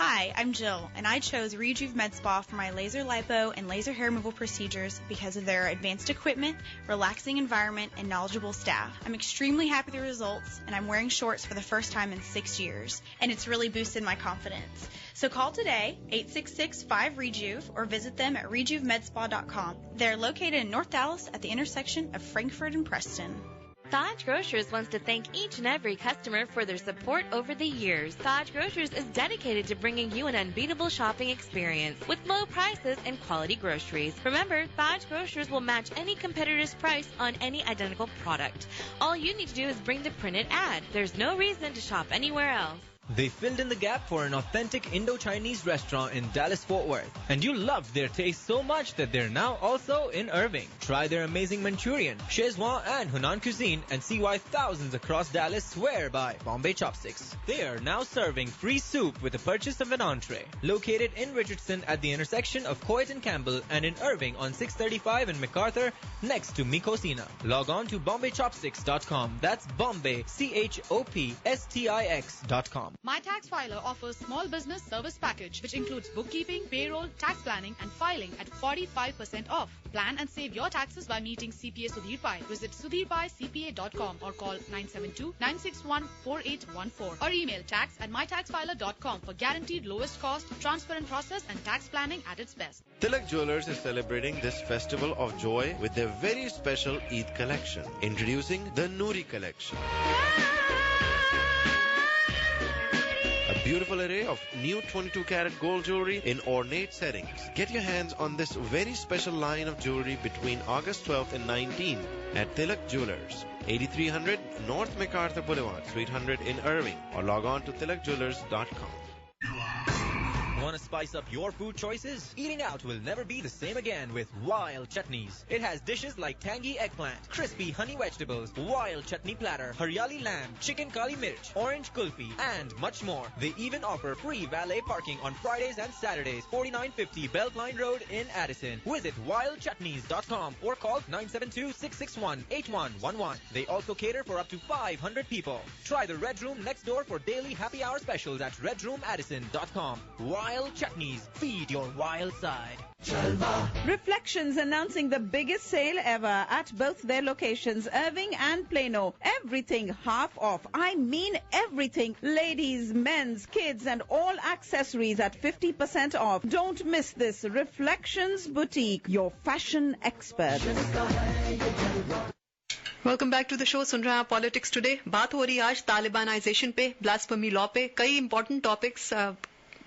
Hi, I'm Jill, and I chose Rejuve Med Spa for my laser lipo and laser hair removal procedures because of their advanced equipment, relaxing environment, and knowledgeable staff. I'm extremely happy with the results, and I'm wearing shorts for the first time in 6 years, and it's really boosted my confidence. So call today, 866-5REJUVE, or visit them at rejuvemedspa.com. They're located in North Dallas at the intersection of Frankfurt and Preston. Taj Grocers wants to thank each and every customer for their support over the years. Taj Grocers is dedicated to bringing you an unbeatable shopping experience with low prices and quality groceries. Remember, Taj Grocers will match any competitor's price on any identical product. All you need to do is bring the printed ad. There's no reason to shop anywhere else. They filled in the gap for an authentic Indo-Chinese restaurant in Dallas-Fort Worth. And you loved their taste so much that they're now also in Irving. Try their amazing Manchurian, Szechuan and Hunan cuisine and see why thousands across Dallas swear by Bombay Chopsticks. They are now serving free soup with the purchase of an entree. Located in Richardson at the intersection of Coit and Campbell and in Irving on 635 and MacArthur next to Mikosina. Log on to BombayChopsticks.com. That's Bombay, CHOPSTIX.com. My Tax Filer offers small business service package which includes bookkeeping, payroll, tax planning and filing at 45% off. Plan and save your taxes by meeting CPA Sudhir Pai. Visit sudhirpaicpa.com or call 972-961-4814 or email tax@mytaxfiler.com for guaranteed lowest cost, transparent process and tax planning at its best. Tilak Jewelers is celebrating this festival of joy with their very special Eid collection. Introducing the Noori collection. A beautiful array of new 22-karat gold jewelry in ornate settings. Get your hands on this very special line of jewelry between August 12th and 19th at Tilak Jewelers, 8300 North MacArthur Boulevard, Suite 100 in Irving, or log on to tilakjewelers.com. Want to spice up your food choices? Eating out will never be the same again with Wild Chutneys. It has dishes like tangy eggplant, crispy honey vegetables, wild chutney platter, haryali lamb, chicken kali mirch, orange kulfi, and much more. They even offer free valet parking on Fridays and Saturdays. 4950 Beltline Road in Addison. Visit wildchutneys.com or call 972-661-8111. They also cater for up to 500 people. Try the Red Room next door for daily happy hour specials at redroomaddison.com. Wild Chutneys. Feed your wild side. Reflections announcing the biggest sale ever at both their locations, Irving and Plano. Everything half off. I mean everything. Ladies, men's, kids and all accessories at 50% off. Don't miss this. Reflections Boutique, your fashion expert. Welcome back to the show. سن رہے ہیں politics today. بات ہو رہی ہے آج Talibanisation پہ, blasphemy لا پہ. کئی important topics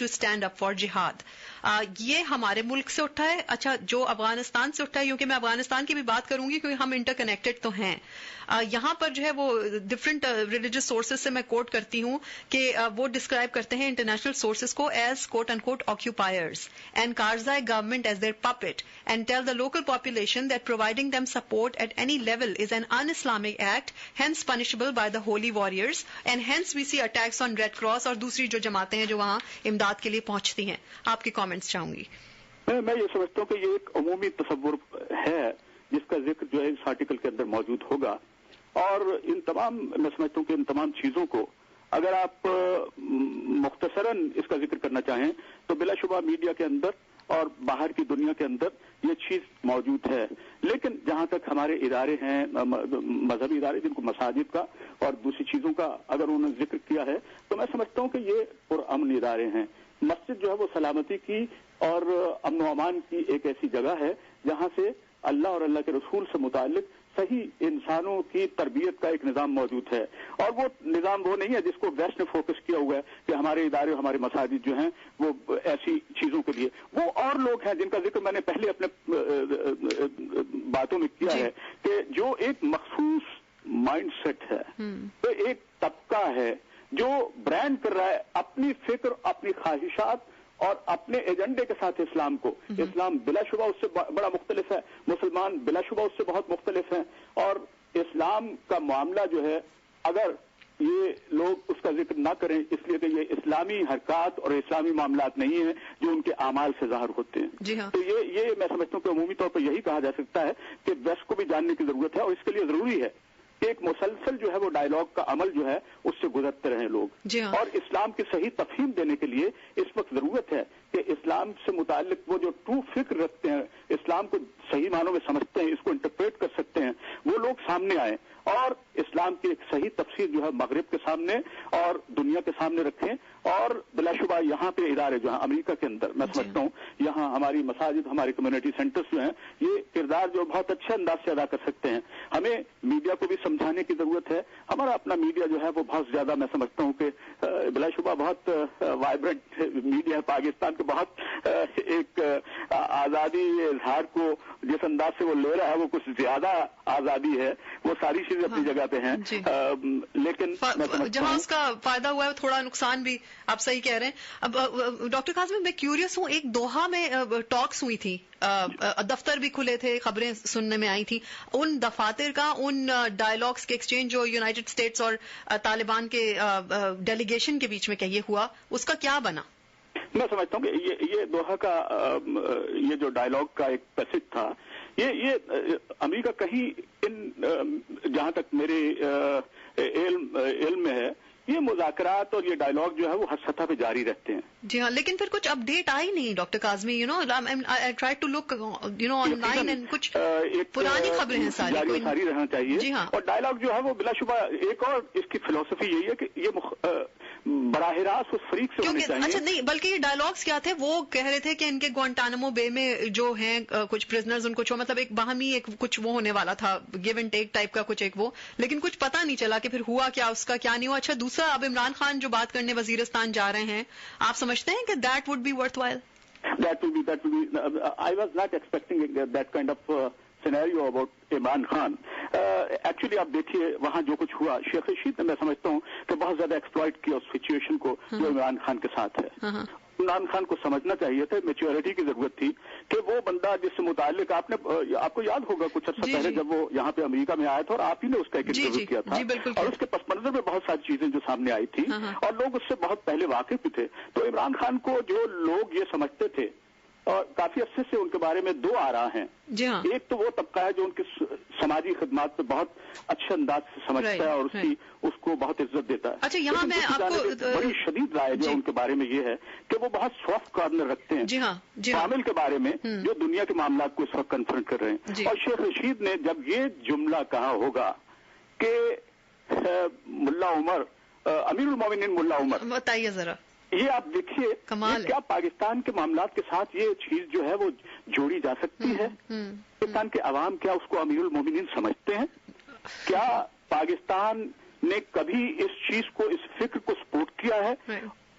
to stand up for jihad. یہ ہمارے ملک سے اٹھا ہے؟ اچھا جو افغانستان سے اٹھا ہے، کیونکہ میں افغانستان کی بھی بات کروں گی کیونکہ ہم انٹر کنیکٹڈ تو ہیں. یہاں پر جو ہے وہ ڈفرینٹ ریلیجس سورسز سے میں کوٹ کرتی ہوں کہ وہ ڈسکرائب کرتے ہیں انٹرنیشنل سورسز کو as quote unquote occupiers and Karzai government as their puppet and tell the local population that providing them support at any level is an un-Islamic act, hence punishable by the holy warriors, and hence we see attacks on Red Cross اور دوسری جو جماعتیں ہیں جو وہاں امداد کے لیے پہنچتی ہیں. آپ کے کامنٹس چاہوں گی. میں یہ سمجھتا ہوں کہ یہ ایک عمومی تصور ہے جس کا ذکر جو ہے اس آرٹیکل کے اندر موجود ہوگا، اور ان تمام میں سمجھتا ہوں کہ ان تمام چیزوں کو اگر آپ مختصراً اس کا ذکر کرنا چاہیں تو بلا شبہ میڈیا کے اندر اور باہر کی دنیا کے اندر یہ چیز موجود ہے. لیکن جہاں تک ہمارے ادارے ہیں، مذہبی ادارے جن کو مساجد کا اور دوسری چیزوں کا اگر انہوں نے ذکر کیا ہے تو میں سمجھتا ہوں کہ یہ پرامن ادارے ہیں. مسجد جو ہے وہ سلامتی کی اور امن و امان کی ایک ایسی جگہ ہے جہاں سے اللہ اور اللہ کے رسول سے متعلق صحیح انسانوں کی تربیت کا ایک نظام موجود ہے. اور وہ نظام وہ نہیں ہے جس کو ویسٹ نے فوکس کیا ہوا ہے کہ ہمارے ادارے ہمارے مساجد جو ہیں وہ ایسی چیزوں کے لیے. وہ اور لوگ ہیں جن کا ذکر میں نے پہلے اپنے باتوں میں کیا ہے کہ جو ایک مخصوص مائنڈ سیٹ ہے، تو ایک طبقہ ہے جو برانڈ کر رہا ہے اپنی فکر، اپنی خواہشات اور اپنے ایجنڈے کے ساتھ اسلام کو. اسلام بلا شبہ اس سے بڑا مختلف ہے، مسلمان بلا شبہ اس سے بہت مختلف ہیں، اور اسلام کا معاملہ جو ہے اگر یہ لوگ اس کا ذکر نہ کریں اس لیے کہ یہ اسلامی حرکات اور اسلامی معاملات نہیں ہیں جو ان کے اعمال سے ظاہر ہوتے ہیں. جی ہاں. تو یہ میں سمجھتا ہوں کہ عمومی طور پر یہی کہا جا سکتا ہے کہ ویسٹ کو بھی جاننے کی ضرورت ہے، اور اس کے لیے ضروری ہے کہ ایک مسلسل جو ہے وہ ڈائلاگ کا عمل جو ہے اس سے گزرتے رہیں لوگ. جی ہاں. اور اسلام کی صحیح تفہیم دینے کے لیے اس وقت ضرورت ہے کہ اسلام سے متعلق وہ جو ٹرو فکر رکھتے ہیں، اسلام کو صحیح معنوں میں سمجھتے ہیں، اس کو انٹرپریٹ کر سکتے ہیں، وہ لوگ سامنے آئیں اور اسلام کی ایک صحیح تفسیر جو ہے مغرب کے سامنے اور دنیا کے سامنے رکھیں. اور بلا شبہ یہاں پہ ادارے جو ہیں امریکہ کے اندر میں سمجھتا ہوں یہاں ہماری مساجد، ہماری کمیونٹی سینٹرز جو ہیں یہ کردار جو بہت اچھے انداز سے ادا کر سکتے ہیں. ہمیں میڈیا کو بھی سمجھانے کی ضرورت ہے. ہمارا اپنا میڈیا جو ہے وہ بہت زیادہ میں سمجھتا ہوں کہ بلا شبہ بہت وائبرنٹ میڈیا ہے. پاکستان کے بہت ایک آزادی اظہار کو جس انداز سے وہ لے رہا ہے وہ کچھ زیادہ آزادی ہے. وہ ساری چیزیں اپنی جگہ پہ ہیں، لیکن جہاں اس کا فائدہ ہوا ہے تھوڑا نقصان بھی آپ صحیح کہہ رہے ہیں. اب ڈاکٹر قاسم میں کیوریس ہوں، ایک دوحہ میں ٹاکس ہوئی تھی، دفتر بھی کھلے تھے، خبریں سننے میں آئی تھیں، ان دفاتر کا ان ڈائلاگس کے ایکسچینج جو یونائٹڈ اسٹیٹس اور طالبان کے ڈیلیگیشن کے بیچ میں کہیے ہوا، اس کا کیا بنا؟ میں سمجھتا ہوں کہ یہ دوحہ کا یہ جو ڈائلاگ کا ایک پیسج تھا یہ امریکہ کہیں جہاں تک میرے علم میں ہے یہ مذاکرات اور یہ ڈائلاگ جو ہے وہ ہر سطح پہ جاری رہتے ہیں. جی ہاں، لیکن پھر کچھ اپڈیٹ آئی نہیں ڈاکٹر کاظمی. I try to look online and کچھ پرانی خبریں ہیں ساری رہنا چاہیے. جی ہاں. اور ڈائلاگ جو ہے وہ بلا شبہ ایک اور اس کی فلسفی یہی ہے کہ یہ براہ راست اس فریق سے ہونے چاہیے. اچھا نہیں، بلکہ یہ ڈائلاگس کیا تھے؟ وہ کہہ رہے تھے کہ ان کے گوانٹانامو بے میں جو ہیں کچھ پرزنرز ان کو مطلب ایک باہمی ایک کچھ وہ ہونے والا تھا، گیو اینڈ ٹیک ٹائپ کا کچھ ایک وہ، لیکن کچھ پتہ نہیں چلا کہ پھر ہوا کیا، اس کا کیا نہیں ہوا. اچھا دوسرا، اب عمران خان جو بات کرنے وزیرستان جا رہے ہیں، آپ سمجھتے ہیں کہ that would be worthwhile? That will be. I was not expecting that kind of scenario about Imran Khan. Actually آپ دیکھیے وہاں جو کچھ ہوا، شیخ رشید نے میں سمجھتا ہوں کہ بہت زیادہ ایکسپلائٹ کیا اس سچویشن کو جو عمران خان کے ساتھ ہے. عمران خان کو سمجھنا چاہیے تھا، میچیورٹی کی ضرورت تھی کہ وہ بندہ جس سے متعلق آپ کو یاد ہوگا کچھ عرصہ پہلے جب وہ یہاں پہ امریکہ میں آیا تھا اور آپ ہی نے اس کا ایک انٹرویو کیا تھا اور اس کے پس منظر میں بہت ساری چیزیں جو سامنے آئی تھی اور لوگ اس سے بہت پہلے واقف بھی تھے. تو عمران خان کو جو لوگ یہ سمجھتے تھے اور کافی عرصے سے ان کے بارے میں دو آراء ہیں. جی ہاں. ایک تو وہ طبقہ ہے جو ان کی سماجی خدمات پہ بہت اچھے انداز سے سمجھتا ہے اور اس کو بہت عزت دیتا ہے. اچھا یہاں میں آپ کو بڑی شدید رائے جو ان کے بارے میں یہ ہے کہ وہ بہت سافٹ کارنر رکھتے ہیں. جی ہاں. عامل کے بارے میں جو دنیا کے معاملات کو اس وقت کنفرنٹ کر رہے ہیں. اور شیخ رشید نے جب یہ جملہ کہا ہوگا کہ ملا عمر، امیر المومنین ملا عمر، بتائیے ذرا یہ آپ دیکھیے کیا پاکستان کے معاملات کے ساتھ یہ چیز جو ہے وہ جوڑی جا سکتی ہے؟ پاکستان کے عوام کیا اس کو امیر المومنین سمجھتے ہیں؟ کیا پاکستان نے کبھی اس چیز کو، اس فکر کو سپورٹ کیا ہے؟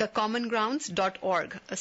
thecommongrounds.org।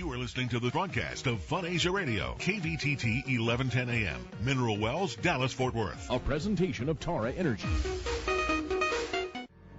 You are listening to the broadcast of Fun Asia Radio, KVTT 1110 AM, Mineral Wells, Dallas, Fort Worth. A presentation of Tara Energy.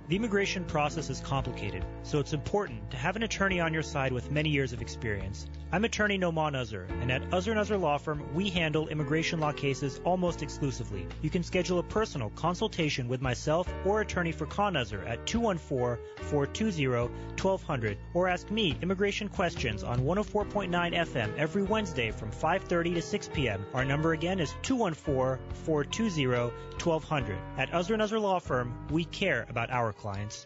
The immigration process is complicated, so it's important to have an attorney on your side with many years of experience. I'm attorney Noman Uzzer, and at Uzzer & Uzzer Law Firm, we handle immigration law cases almost exclusively. You can schedule a personal consultation with myself or attorney for Con Uzzer at 214-420-1200, or ask me immigration questions on 104.9 FM every Wednesday from 5:30 to 6 p.m. Our number again is 214-420-1200. At Uzzer & Uzzer Law Firm, we care about our clients.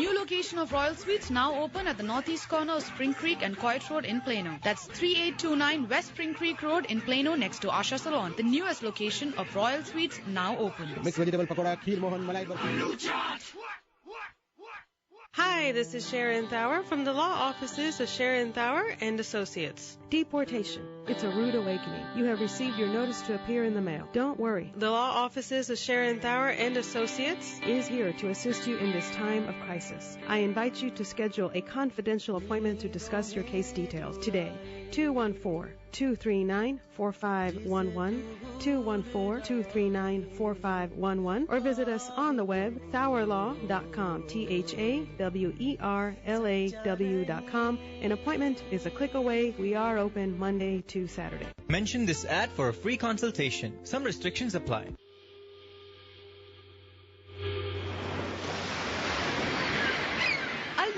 New location of Royal Sweets now open at the northeast corner of Spring Creek and Coit Road in Plano. That's 3829 West Spring Creek Road in Plano next to Asha Salon. The newest location of Royal Sweets now open. Mixed vegetable pakoda, kheer mohan, malai barfi. Hi, this is Sharon Thawer from the law offices of Sharon Thawer and Associates. Deportation. It's a rude awakening. You have received your notice to appear in the mail. Don't worry. The law offices of Sharon Thawer and Associates is here to assist you in this time of crisis. I invite you to schedule a confidential appointment to discuss your case details today. 214-239-4511, 214-239-4511, or visit us on the web, thawerlaw.com, THAWERLAW.com. An appointment is a click away. We are open Monday to Saturday. Mention this ad for a free consultation. Some restrictions apply.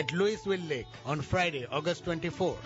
at Louisville Lake on Friday, August 24.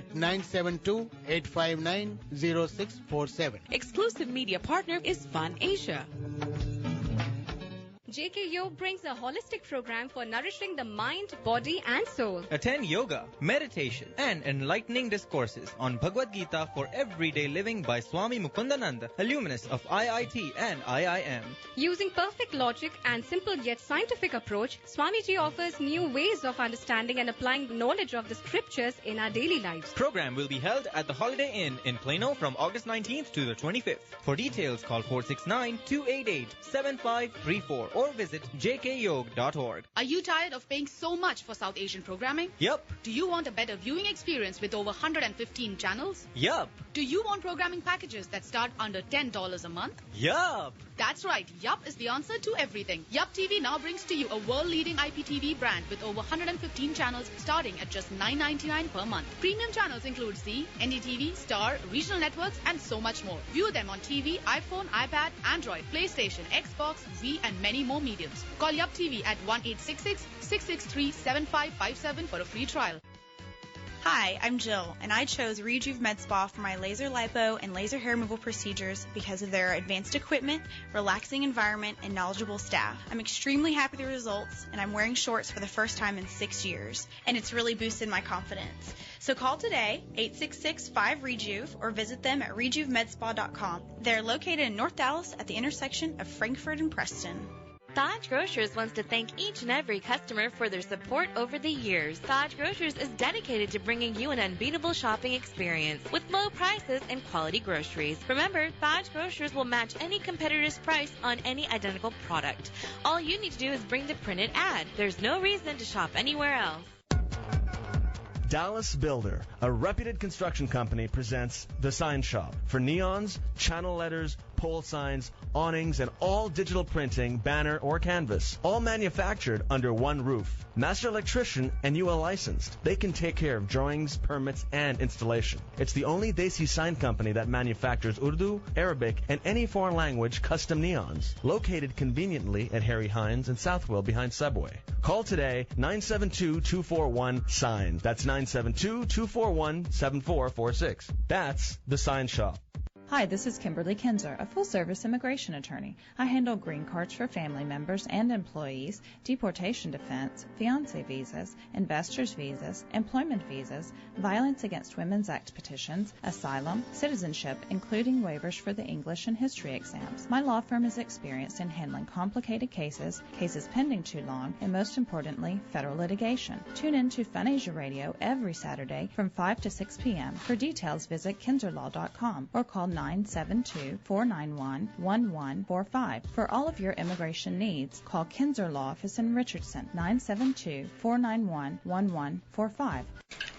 at 972-859-0647. Exclusive media partner is Fun Asia. JK Yoga brings a holistic program for nourishing the mind, body and soul. Attend yoga, meditation and enlightening discourses on Bhagavad Gita for everyday living by Swami Mukundananda, alumnus of IIT and IIM. Using perfect logic and simple yet scientific approach, Swamiji offers new ways of understanding and applying knowledge of the scriptures in our daily lives. Program will be held at the Holiday Inn in Plano from August 19th to the 25th. For details, call 469-288-7534 or visit jkyog.org. Are you tired of paying so much for South Asian programming? Yup. Do you want a better viewing experience with over 115 channels? Yup. Do you want programming packages that start under $10 a month? Yup. That's right. Yup is the answer to everything. Yup TV now brings to you a world-leading IPTV brand with over 115 channels starting at just $9.99 per month. Premium channels include Z, NDTV, Star, regional networks and so much more. View them on TV, iPhone, iPad, Android, PlayStation, Xbox, Wii and many more mediums. Call Yup TV at 1-866-663-7557 for a free trial. Hi, I'm Jill, and I chose Rejuve Med Spa for my laser lipo and laser hair removal procedures because of their advanced equipment, relaxing environment, and knowledgeable staff. I'm extremely happy with the results, and I'm wearing shorts for the first time in 6 years, and it's really boosted my confidence. So call today, 866-5REJUVE, or visit them at rejuvemedspa.com. They're located in North Dallas at the intersection of Frankfurt and Preston. Dodge Grocers wants to thank each and every customer for their support over the years. Dodge Grocers is dedicated to bringing you an unbeatable shopping experience with low prices and quality groceries. Remember, Dodge Grocers will match any competitor's price on any identical product. All you need to do is bring the printed ad. There's no reason to shop anywhere else. Dallas Builder, a reputed construction company, presents The Sign Shop for neons, channel letters, pole signs, awnings, and all digital printing, banner, or canvas, all manufactured under one roof. Master electrician and UL licensed. They can take care of drawings, permits, and installation. It's the only Desi sign company that manufactures Urdu, Arabic, and any foreign language custom neons. Located conveniently at Harry Hines and Southwell behind Subway. Call today, 972-241-SIGN. That's 972-241-7446. That's The Sign Shop. Hi, this is Kimberly Kinzer, a full-service immigration attorney. I handle green cards for family members and employees, deportation defense, fiancé visas, investors visas, employment visas, Violence Against Women's Act petitions, asylum, citizenship, including waivers for the English and history exams. My law firm is experienced in handling complicated cases, cases pending too long, and most importantly, federal litigation. Tune in to Fun Asia Radio every Saturday from 5 to 6 p.m. For details, visit kinzerlaw.com or call 972-491-1145. For all of your immigration needs, call Kinzer Law Office in Richardson, 972-491-1145.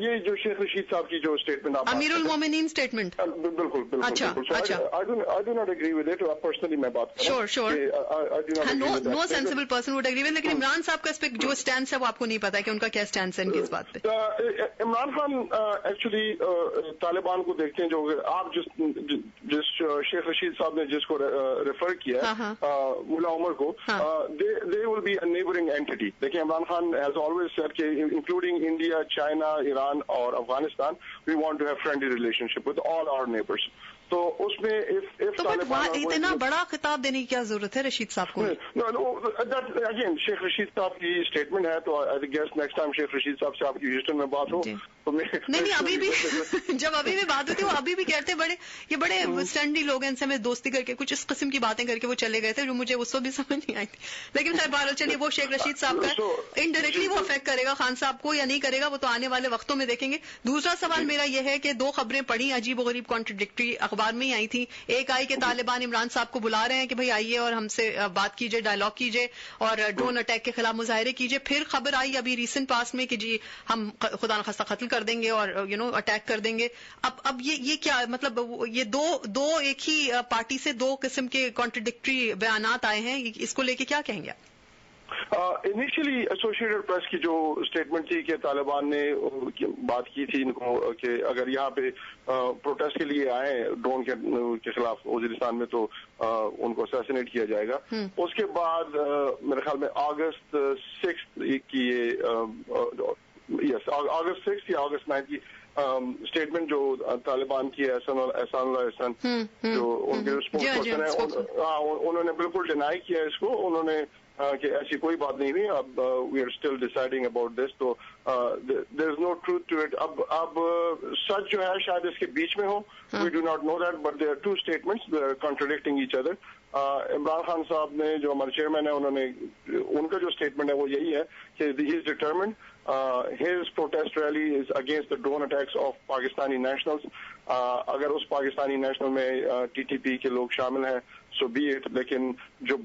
یہ جو شیخ رشید صاحب کی جو statement امیر المومنین statement بالکل اچھا I do not agree with it. Personally میں بات کر رہا ہوں no sensible person would agree with, لیکن عمران صاحب کا اس پہ جو اسٹینڈ ہے وہ آپ کو نہیں پتا کہ ان کا کیا اسٹینڈ ہے اس بات پہ. عمران خان ایکچولی طالبان کو دیکھتے ہیں, جو آپ جس شیخ رشید صاحب نے جس کو ریفر کیا ملا عمر کو, they will be a neighboring entity. دیکھیں Imran Khan has always said کہ including India, China, Iran اور Afghanistan, we want to have friendly relationship with all our neighbors. تو اس میں اتنا بڑا خطاب دینے کی کیا ضرورت ہے رشید صاحب کو؟ اگین شیخ رشید صاحب کی اسٹیٹمنٹ ہے, تو I guess next time Sheikh Rashid صاحب سے آپ کی ہیوسٹن میں بات ہو تو نہیں ابھی بھی جب ابھی بھی بات ہوتی ہے وہ ابھی بھی کہتے ہیں یہ بڑے اسٹینڈی لوگ ہیں, ان سے ہمیں دوستی کر کے کچھ اس قسم کی باتیں کر کے وہ چلے گئے تھے جو مجھے اس وقت بھی سمجھ نہیں آئی تھی. لیکن خیر بہرحال چلیے, وہ شیخ رشید صاحب کا انڈائریکٹلی وہ افیکٹ کرے گا خان صاحب کو یا نہیں کرے گا وہ تو آنے والے وقتوں میں دیکھیں گے. دوسرا سوال میرا یہ ہے کہ 2 خبریں پڑھی عجیب و غریب کانٹرڈکٹری اخبار میں ہی آئی تھی. ایک آئی کہ طالبان عمران صاحب کو بلا رہے ہیں کہ بھائی آئیے اور ہم سے بات کیجئے, ڈائلاگ کیجئے اور ڈرون اٹیک کے خلاف مظاہرے کیجئے. پھر خبر آئی ابھی ریسنٹ پاس میں کہ جی ہم خدا نخواستہ قتل کر دیں گے اور اٹیک کر دیں گے. اب یہ کیا مطلب, یہ دو ایک ہی پارٹی سے 2 قسم کے کانٹرڈکٹری بیانات آئے ہیں, اس کو لے کے کیا کہیں گے آپ؟ انیشیلی ایسوسیٹڈ پریس کی جو اسٹیٹمنٹ تھی کہ طالبان نے بات کی تھی ان کو کہ اگر یہاں پہ پروٹیسٹ کے لیے آئے ڈرون کے خلاف وزیرستان میں تو ان کو اسیسینیٹ کیا جائے گا. اس کے بعد میرے خیال میں اگست 6 کی اگست 6 یا اگست 9 کی اسٹیٹمنٹ جو طالبان کی احسان اللہ احسان جو ان کے اسپوکس پرسن ہیں انہوں نے بالکل ڈینائی کیا اس کو. انہوں نے کہ ایسی کوئی بات نہیں ہوئی, اب we are still deciding about this, تو there is no truth to it. اب سچ جو ہے شاید اس کے بیچ میں ہو, we do not know that, but there are 2 statements they are contradicting each other. Imran Khan sahab نے جو ہمارے چیئرمین ہیں انہوں نے ان کا جو اسٹیٹمنٹ ہے وہ یہی ہے کہ he is determined, his protest rally is against the drone attacks of Pakistani nationals. اگر اس پاکستانی نیشنل میں ٹی ٹی پی کے لوگ شامل ہیں سو بی اٹ, لیکن جو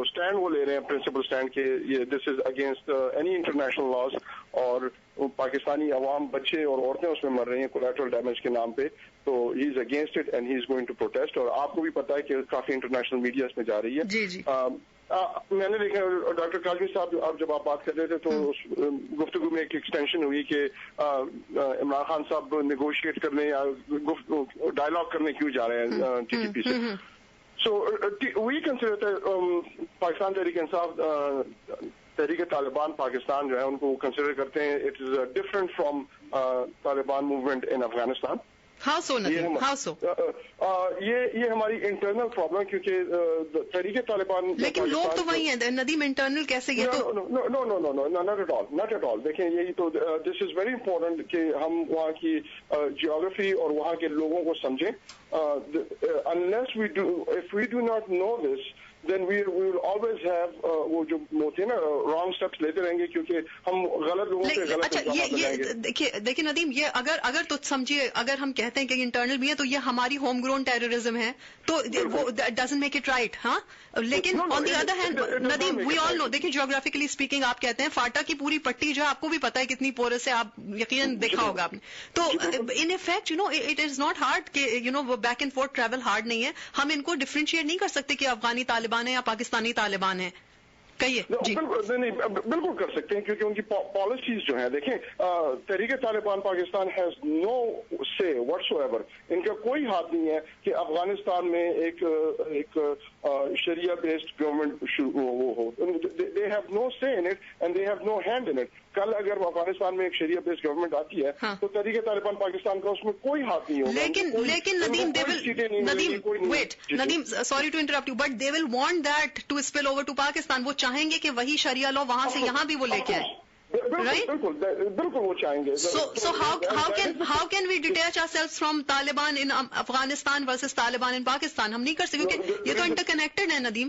اسٹینڈ وہ لے رہے ہیں پرنسپل اسٹینڈ کہ یہ this is against any international laws, اور پاکستانی عوام بچے اور عورتیں اس میں مر رہی ہیں کولیٹرل ڈیمیج کے نام پہ, تو he is against it and he is going to protest. اور آپ کو بھی پتا ہے کہ کافی انٹرنیشنل میڈیا اس میں جا رہی ہے. جی جی میں نے دیکھا ڈاکٹر کاظمی صاحب اب جب آپ بات کر رہے تھے تو گفتگو میں ایک ایکسٹینشن ہوئی کہ عمران خان صاحب نیگوشیٹ کرنے یا ڈائلاگ کرنے کیوں جا رہے ہیں ٹی ٹی پی سے. سو وی کنسیڈر پاکستان تحریک انصاف تحریک طالبان پاکستان جو ہے ان کو کنسیڈر کرتے ہیں it is different from Taliban movement in Afghanistan. How so, Nadeem? How so? یہ ہماری انٹرنل پرابلم, کیونکہ تحریک طالبان لیکن لوگ تو وہی ہیں ندیم, انٹرنل کیسے یہ تو not at all. دیکھیں یہی تو دس از ویری امپورٹنٹ کہ ہم وہاں کی جیوگرافی اور وہاں کے لوگوں کو سمجھیں. unless we do not know this, then we will always have وہ جو ہوتے ہیں نا رانگ اسٹیپس لیتے رہیں گے, کیونکہ ہم غلط لوگوں سے غلط الزامات لگائیں گے. دیکھیں ندیم, یہ اگر تو سمجھیے, اگر ہم کہتے ہیں کہ انٹرنل بھی ہے تو یہ ہماری ہوم گرون ٹیررزم ہے, تو وہ ڈزنٹ میک اٹ رائٹ. ہاں, لیکن آن دی ادر ہینڈ ندیم وی آل نو, دیکھیں جیوگرافیکلی اسپیکنگ آپ کہتے ہیں فاٹا کی پوری پٹی جو ہے آپ کو بھی پتا ہے کتنی پورس ہے, آپ یقیناً دیکھا ہوگا آپ نے. تو in effect it is not hard کہ وہ back and forth travel hard نہیں ہے. ہم ان کو ڈفرینشیٹ نہیں کر سکتے کہ افغانی طالبان ہیں یا پاکستانی طالبان ہیں. کہیے جی. بالکل کر سکتے ہیں, کیونکہ ان کی پالیسیز جو ہیں, دیکھیں تحریک طالبان پاکستان ہیز نو سے واٹس ایور, ان کا کوئی ہاتھ نہیں ہے کہ افغانستان میں ایک شریعہ بیسڈ گورنمنٹ وہ ہو. دے ہیو نو سے in it and they have no hand in it. کل اگر افغانستان میں ایک شریعہ بیسڈ گورنمنٹ آتی ہے تو تحریک طالبان پاکستان کا اس میں کوئی ہاتھ نہیں ہوگا. لیکن Nadeem sorry to interrupt you, but they will want that to spill over to Pakistan. وہ چاہیں گے کہ وہی شریعہ لا وہاں سے یہاں بھی وہ لے کے آئے. بالکل وہ چاہیں گے. So how can we detach ourselves from Taliban in Afghanistan versus Taliban in Pakistan? ہم نہیں کر سکتے, کیونکہ یہ تو انٹر کنیکٹڈ ہے Nadeem.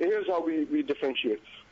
here's how we differentiate.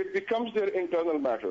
it becomes their internal matter,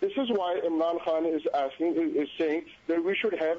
this is why Imran Khan is saying that we should have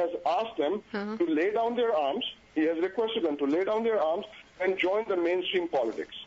has asked them to lay down their arms. He has requested them to lay down their arms and join the mainstream politics.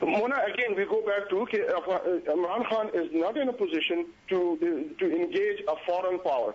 Mona, again, we go back to Imran Khan is not in a position to engage a foreign power.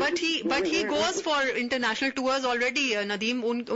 But he goes for international tours already, Nadeem.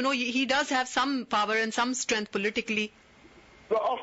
you know, he does have some power and some strength politically. Of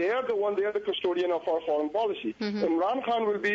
They are the custodian of our foreign policy. Imran Khan will be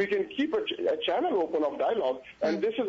we can keep a channel open of dialogue, and this is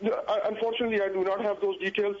Unfortunately, I do not have those details.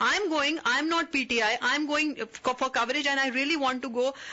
I am not PTI. I am going for coverage and I really want to go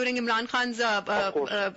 during Imran Khan's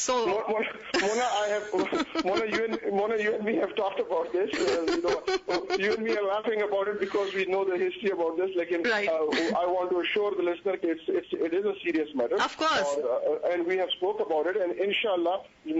So, Mona, you and me have talked about this. You and me are laughing about it because we know the history about this. Like, I want to assure the listener that it is a serious matter. Of course. And we have spoke about it. And inshallah,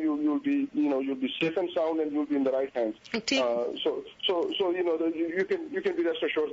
You'll be safe and sound and you'll be in the right hands. So you can be rest assured.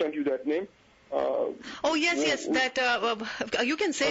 sent you that name. Oh yes, that you can say,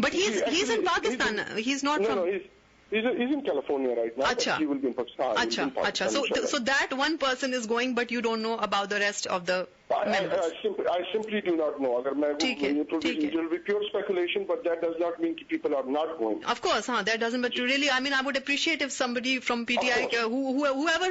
but he's in Pakistan. He's not from. He's in California right now. Acha. He will be in Pakistan. Acha. So that one person is going, but you don't know about the rest of the members. I simply do not know. Agar main it will be pure speculation, but that does not mean people are not going. Of course, that doesn't. But really, I mean, I would appreciate if somebody from PTI, whoever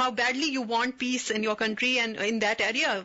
how badly you want peace in your country and in that area,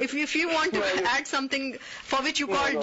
if you want to add something for which you called,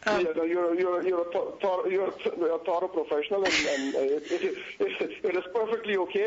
You're a thorough professional, and it is perfectly okay.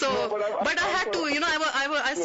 So, but I had to, I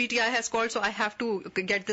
PTI has called, so I have to get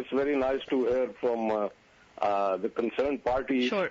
It's very nice to hear from the concerned party. Sure.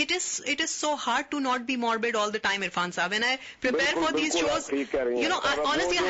it is so hard to not be morbid all the time, Irfan Saab. When I prepare for these shows, honestly I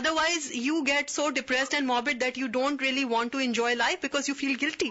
Otherwise you get so depressed and morbid that you don't really want to enjoy life because you feel guilty.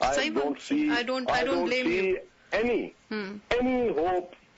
I don't see any hope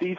30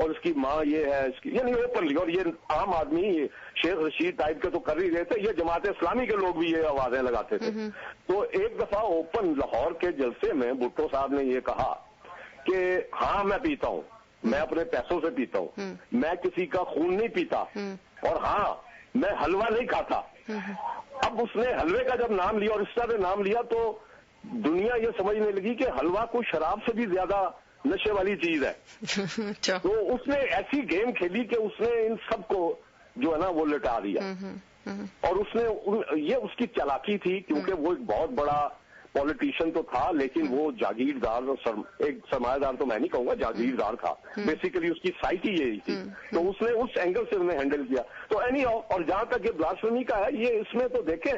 اور اس کی ماں یہ ہے, اس کی یعنی openly, اور یہ عام آدمی شیخ رشید ٹائپ کے تو کر ہی رہے تھے, یہ جماعت اسلامی کے لوگ بھی یہ آوازیں لگاتے تھے. تو ایک دفعہ اوپن لاہور کے جلسے میں بھٹو صاحب نے یہ کہا کہ ہاں میں پیتا ہوں, میں اپنے پیسوں سے پیتا ہوں, میں کسی کا خون نہیں پیتا, اور ہاں میں حلوہ نہیں کھاتا. اب اس نے حلوے کا جب نام لیا اور اس طرح نام لیا تو دنیا یہ سمجھنے لگی کہ حلوہ کوئی شراب سے بھی زیادہ نشے والی چیز ہے. تو اس نے ایسی گیم کھیلی کہ اس نے ان سب کو جو ہے نا وہ لٹا دیا. اور اس نے یہ اس کی چالاکی تھی, کیونکہ وہ ایک بہت بڑا پولیٹیشین تو تھا, لیکن وہ جاگیردار, ایک سرمایہ دار تو میں نہیں کہوں گا, جاگیردار تھا. بیسیکلی اس کی سائٹ ہی یہی تھی, تو اس نے اس اینگل سے انہیں ہینڈل کیا. تو اینی اور جہاں تک یہ بلاسفیمی کا ہے, یہ اس میں تو دیکھیں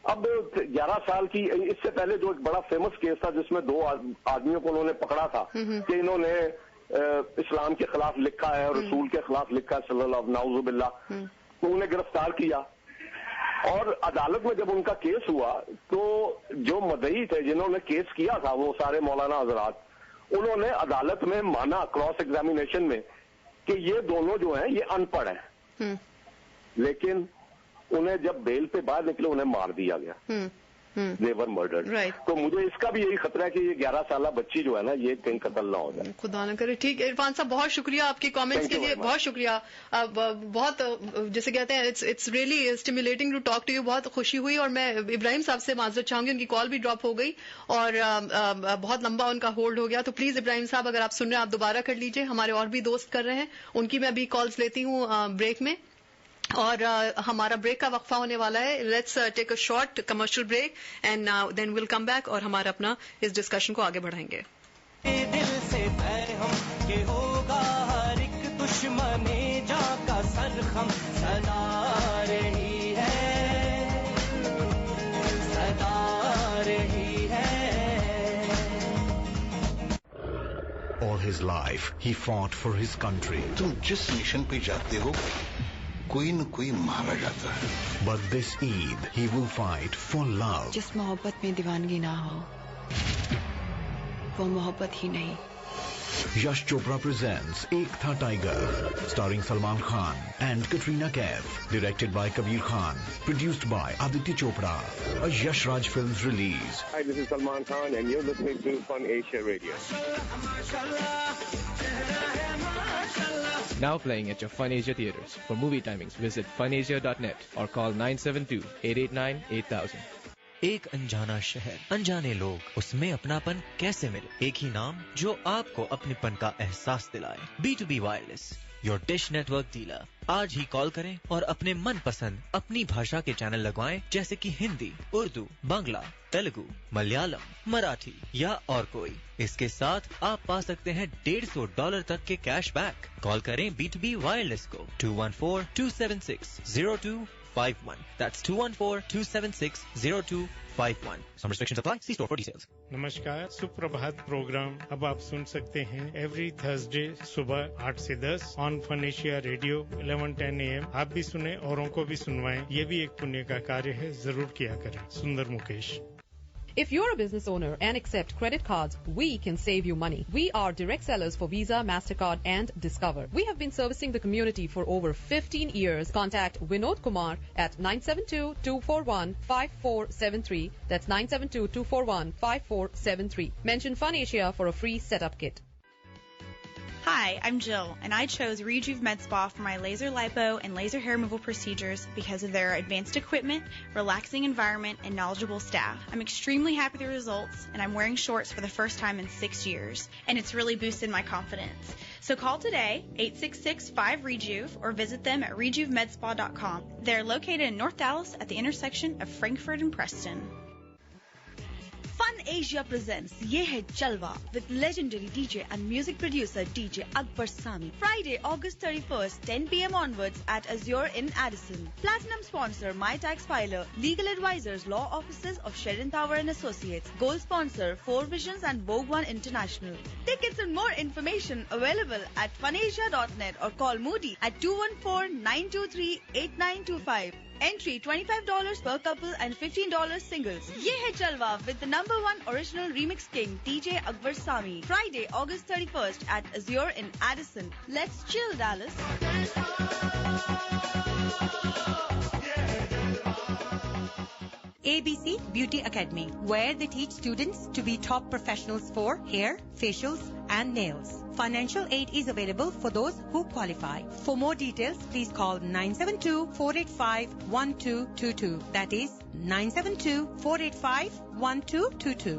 اب 11 سال کی, اس سے پہلے جو ایک بڑا فیمس کیس تھا جس میں 2 آدمیوں کو انہوں نے پکڑا تھا کہ انہوں نے اسلام کے خلاف لکھا ہے اور رسول کے خلاف لکھا ہے صلی اللہ نعوذ باللہ, تو انہیں گرفتار کیا. اور عدالت میں جب ان کا کیس ہوا تو جو مدعی تھے جنہوں نے کیس کیا تھا, وہ سارے مولانا حضرات, انہوں نے عدالت میں مانا کراس ایگزامینیشن میں کہ یہ دونوں جو ہیں یہ ان پڑھ ہیں, لیکن انہیں جب بیل پہ باہر نکلے انہیں مار دیا گیا. They were murdered. تو مجھے اس کا بھی یہی خطرہ ہے کہ یہ 11 سالہ بچی جو ہے نا یہ کہیں قتل نہ ہو جائے, خدا نہ کرے. ٹھیک ہے عرفان صاحب, بہت شکریہ آپ کے کامنٹس کے لیے, بہت شکریہ. بہت جیسے کہتے ہیں it's really stimulating to talk to you. بہت خوشی ہوئی, اور میں ابراہیم صاحب سے معذرت چاہوں گی, ان کی کال بھی ڈراپ ہو گئی اور بہت لمبا ان کا ہولڈ ہو گیا. تو پلیز ابراہیم صاحب اگر آپ سن رہے ہیں آپ دوبارہ کر لیجئے. ہمارے اور بھی دوست کر رہے ہیں, ان کی میں ابھی کالز لیتی ہوں بریک میں, اور ہمارا بریک کا وقفہ ہونے والا ہے. Let's take a short commercial break and then will come back اور ہمارا اپنا اس ڈسکشن کو آگے بڑھائیں گے. دل سے پیغام کہ ہوگا ہر ایک دشمن جا کا سرخم سدا رہی ہے, سدا رہی ہے. All his life he fought for his country. تم جس مشن پہ جاتے ہو کوئی نہ کوئی مارا جاتا ہے. But this Eid he will fight for love. جس محبت میں دیوانگی نہ ہو وہ محبت ہی نہیں. Yash Chopra presents Ek Tha Tiger, starring Salman Khan and Katrina Kaif, directed by Kabir Khan, produced by Aditya Chopra, a Yash Raj Films release. Hi, this is Salman Khan and you're listening to Fun Asia Radio. Now playing at your Fun Asia theaters. For movie timings, visit funasia.net or call 972-889-8000. ایک انجانا شہر, انجانے لوگ, اس میں اپناپن کیسے ملے؟ ایک ہی نام جو آپ کو اپنے پن کا احساس دلائے. B2B wireless, your dish network dealer. آج ہی کال کریں اور اپنے من پسند اپنی بھاشا کے چینل لگوائیں, جیسے کہ ہندی, اردو, بنگلہ, تیلگو, ملیالم, مراٹھی یا اور کوئی. اس کے ساتھ آپ پا سکتے ہیں $150 تک کے کیش بیک. کال کریں B2B وائرلیس کو 214-276-0251. That's 214-276-0251. Some restrictions apply. See store for details. نمشکار, سپربھات پروگرام اب آپ سن سکتے ہیں ایوری تھرسڈے صبح 8 سے 10 آن فن ایشیا ریڈیو 11:10 AM. آپ بھی سنیں, اوروں کو بھی سنوائیں, یہ بھی ایک پنیہ کا کاریہ ہے, ضرور کیا کریں. سندر Mukesh. If you're a business owner and accept credit cards, we can save you money. We are direct sellers for Visa, MasterCard, and Discover. We have been servicing the community for over 15 years. Contact Vinod Kumar at 972-241-5473. That's 972-241-5473. Mention Fun Asia for a free setup kit. Hi, I'm Jill, and I chose Rejuve Med Spa for my laser lipo and laser hair removal procedures because of their advanced equipment, relaxing environment, and knowledgeable staff. I'm extremely happy with the results, and I'm wearing shorts for the first time in 6 years, and it's really boosted my confidence. So call today, 866-5REJUVE, or visit them at rejuvemedspa.com. They're located in North Dallas at the intersection of Frankfurt and Preston. Fun Asia presents Ye Hai Jalwa with legendary DJ and music producer DJ Akbar Sami. Friday, August 31st, 10 p.m. onwards at Azure in Addison. Platinum sponsor My Tax Filer, legal advisors, law offices of Sheridan Tower and Associates. Gold sponsor 4 Visions and Vogue One International. Tickets and more information available at funasia.net or call Moody at 214-923-8925. Entry $25 per couple and $15 singles. Ye hai Jalwa with the #1 original remix king DJ Akbar Sami. Friday, August 31st at Azure in Addison. Let's chill, Dallas. ABC Beauty Academy, where they teach students to be top professionals for hair, facials, and nails. Financial aid is available for those who qualify. For more details, please call 972-485-1222. That is 972-485-1222.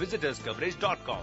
visitorscoverage.com,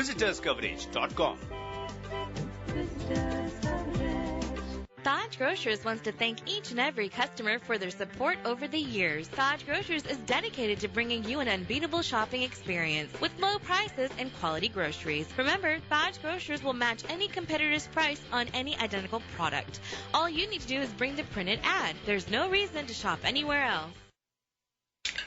visitorscoverage.com। Taj Grocers wants to thank each and every customer for their support over the years. Taj Grocers is dedicated to bringing you an unbeatable shopping experience with low prices and quality groceries. Remember, Taj Grocers will match any competitor's price on any identical product. All you need to do is bring the printed ad. There's no reason to shop anywhere else.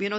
you know,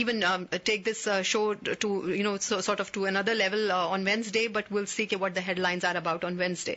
even take this show to you know sort of to another level on Wednesday, but we'll see what the headlines are about on Wednesday.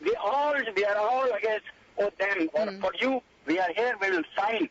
we are all against them, or for you, we are here, we will sign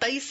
23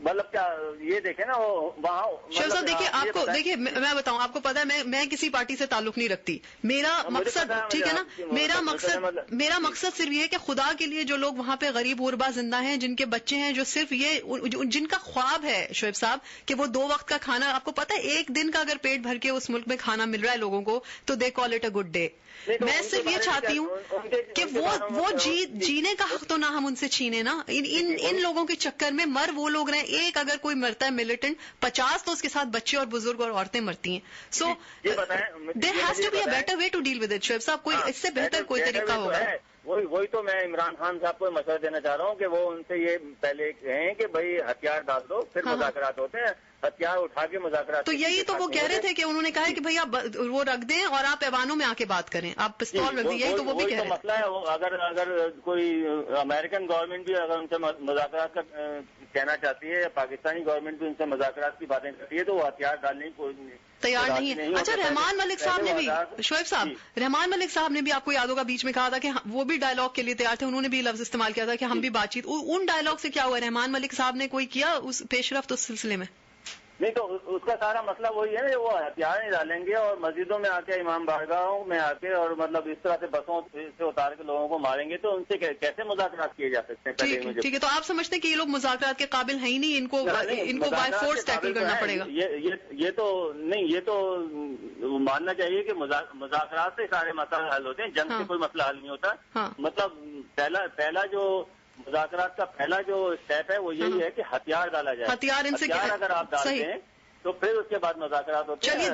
مطلب کیا یہ دیکھیں نا وہاں شیخ صاحب دیکھیے آپ کو دیکھیے میں بتاؤں آپ کو پتا ہے میں کسی پارٹی سے تعلق نہیں رکھتی. میرا مقصد ٹھیک ہے نا, میرا مقصد صرف یہ کہ خدا کے لیے جو لوگ وہاں پہ غریب غربا زندہ ہیں, جن کے بچے ہیں, جو صرف یہ جن کا خواب ہے شعیب صاحب کہ وہ 2 وقت کا کھانا, آپ کو پتا ہے 1 دن کا اگر پیٹ بھر کے اس ملک میں کھانا مل رہا ہے لوگوں کو تو they call it a good day. میں صرف یہ چاہتی ہوں کہ وہ جینے کا حق تو نہ ہم ان سے چھینے نا. ان لوگوں کے چکر میں مر وہ لوگ رہے, ایک اگر کوئی مرتا ہے ملیٹنٹ 50 تو اس کے ساتھ بچے اور بزرگ اور عورتیں مرتی ہیں. So there has to be a better way to deal with it. Shoaib sahab کوئی اس سے بہتر کوئی طریقہ ہوگا. وہی تو میں عمران خان صاحب کو مشورہ دینا چاہ رہا ہوں کہ وہ ان سے یہ پہلے کہیں کہ بھائی ہتھیار ڈال دو پھر مذاکرات ہوتے ہیں, ہتھیار اٹھا کے مذاکرات. تو یہی تو وہ کہہ رہے تھے کہ انہوں نے کہا ہے کہ بھائی آپ وہ رکھ دیں اور آپ ایوانوں میں آ کے بات کریں, آپ پستول رکھ دیں. یہی تو وہ بھی کہہ رہے ہیں. مسئلہ ہے اگر کوئی امریکن گورنمنٹ بھی اگر ان سے مذاکرات کا کہنا چاہتی ہے یا پاکستانی گورنمنٹ بھی ان سے مذاکرات کی باتیں کرتی ہے تو وہ ہتھیار ڈالنے کی تیار نہیں ہے. اچھا رحمان ملک صاحب نے بھی, شعیب صاحب رحمان ملک صاحب نے بھی آپ کو یاد ہوگا بیچ میں کہا تھا کہ وہ بھی ڈائلاگ کے لیے تیار تھے, انہوں نے بھی لفظ استعمال کیا تھا کہ ہم بھی بات چیت. ان ڈائلاگ سے کیا ہوا, رحمان ملک صاحب نے کوئی کیا اس پیش رفت اس سلسلے میں؟ نہیں تو اس کا سارا مسئلہ وہی ہے نا, وہ ہتھیار نہیں ڈالیں گے اور مسجدوں میں آ کے امام بارگاہوں میں آ کے اور مطلب اس طرح سے بسوں سے اتار کے لوگوں کو ماریں گے تو ان سے کیسے مذاکرات کیے جا سکتے ہیں؟ ٹھیک ہے, تو آپ سمجھتے ہیں کہ یہ لوگ مذاکرات کے قابل ہیں ہی نہیں, ان کو بائی فورس ٹیکل کرنا پڑے گا؟ یہ تو نہیں, یہ تو ماننا چاہیے کہ مذاکرات سے سارے مسائل حل ہوتے ہیں, جنگ سے کوئی مسئلہ حل نہیں ہوتا. مطلب پہلا جو مذاکرات کا پہلا جو اسٹیپ ہے وہ یہی ہے کہ ہتھیار ڈالا جائے. ہتھیار اگر آپ ڈالتے ہیں تو پھر اس کے بعد مذاکرات ہوتے ہیں. چلیے